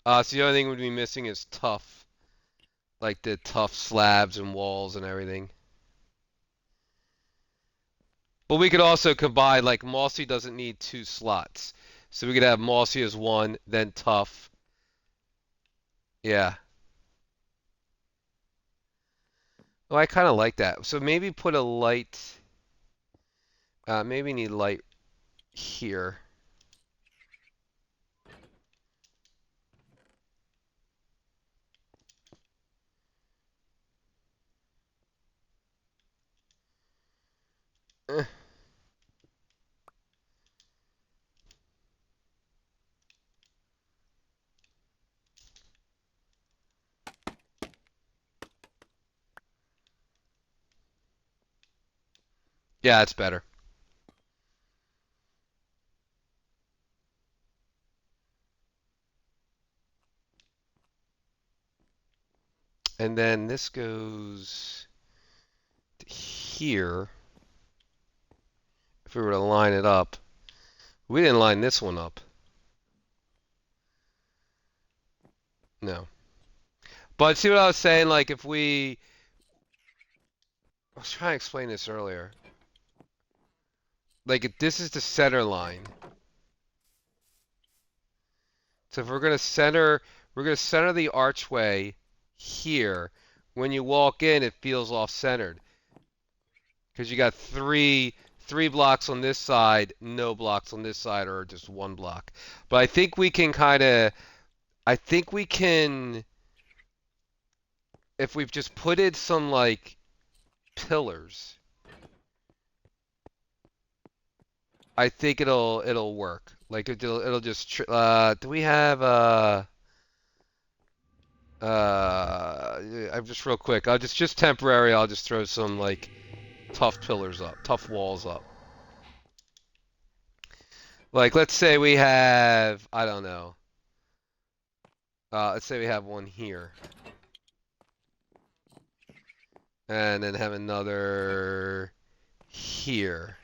So the only thing we'd be missing is tough, like the tough slabs and walls and everything. But we could also combine, like Mossy doesn't need two slots. So we could have Mossy as one, then tough. Yeah. Oh, I kind of like that. So maybe put a light, maybe need light here. Eh, yeah, it's better. And then this goes to here. If we were to line it up. We didn't line this one up. No. But see what I was saying? Like if we, I was trying to explain this earlier. Like if this is the center line. So if we're gonna center the archway here. When you walk in, it feels off-centered because you got three blocks on this side, no blocks on this side, or just one block. But I think we can, if we've just put in some like pillars, I think it'll work. Like it'll just do we have I'm just real quick. I'll just temporary. I'll just throw some like tough pillars up, tough walls up. Like let's say we have I don't know. Let's say we have one here, and then have another here.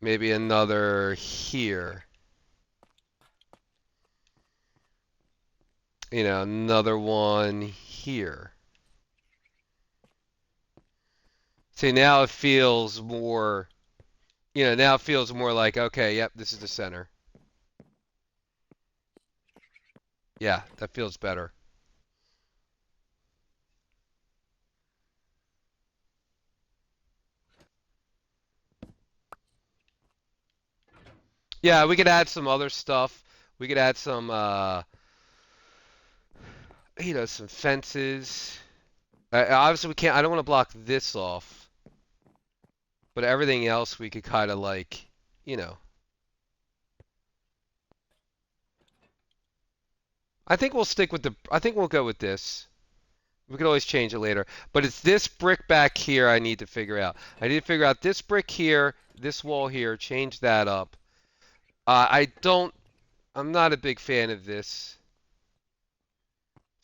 Maybe another here. Another one here. See, now it feels more, now it feels more like, okay, yep, this is the center. Yeah, that feels better. Yeah, we could add some other stuff. We could add some, some fences. Obviously, we can't, I don't want to block this off, but everything else we could kind of like, you know. I think we'll go with this. We could always change it later. But it's this brick back here I need to figure out. I need to figure out this brick here, this wall here, change that up. I'm not a big fan of this.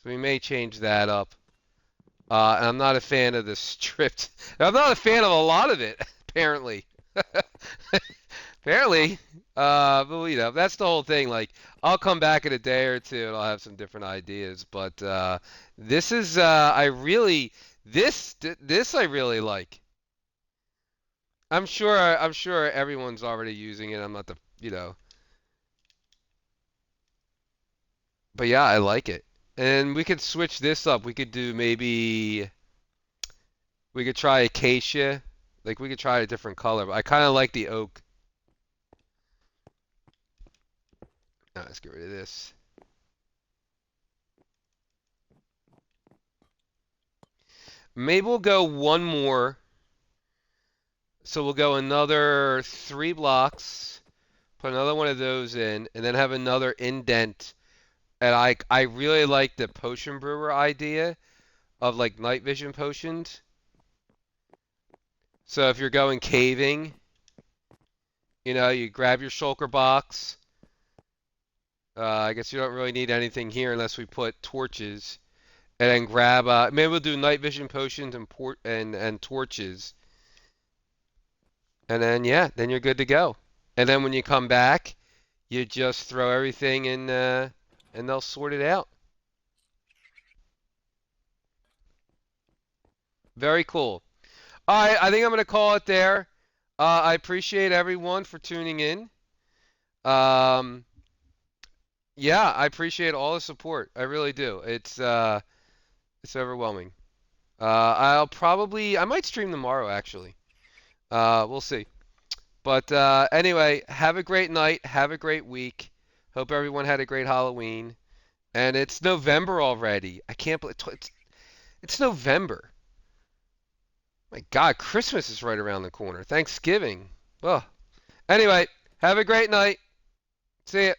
So we may change that up. And I'm not a fan of the stripped. I'm not a fan of a lot of it, apparently. Fairly. But you know, that's the whole thing. Like, I'll come back in a day or two and I'll have some different ideas. But this is I really this I really like. I'm sure everyone's already using it. I'm not the you know, but yeah, I like it. And we could switch this up. We could do maybe we could try acacia. Like we could try a different color. But I kind of like the oak. Let's get rid of this. Maybe we'll go one more. So we'll go another 3 blocks, put another one of those in, and then have another indent. And I really like the potion brewer idea of like night vision potions. So if you're going caving, you know, you grab your shulker box. I guess you don't really need anything here unless we put torches, and then grab. Maybe we'll do night vision potions and and torches, and then yeah, then you're good to go. And then when you come back, you just throw everything in, and they'll sort it out. Very cool. All right, I think I'm gonna call it there. I appreciate everyone for tuning in. Um, yeah, I appreciate all the support. I really do. It's overwhelming. I might stream tomorrow actually. We'll see. But anyway, have a great night. Have a great week. Hope everyone had a great Halloween. And it's November already. I can't believe it's November. My God, Christmas is right around the corner. Thanksgiving. Well, anyway, have a great night. See ya.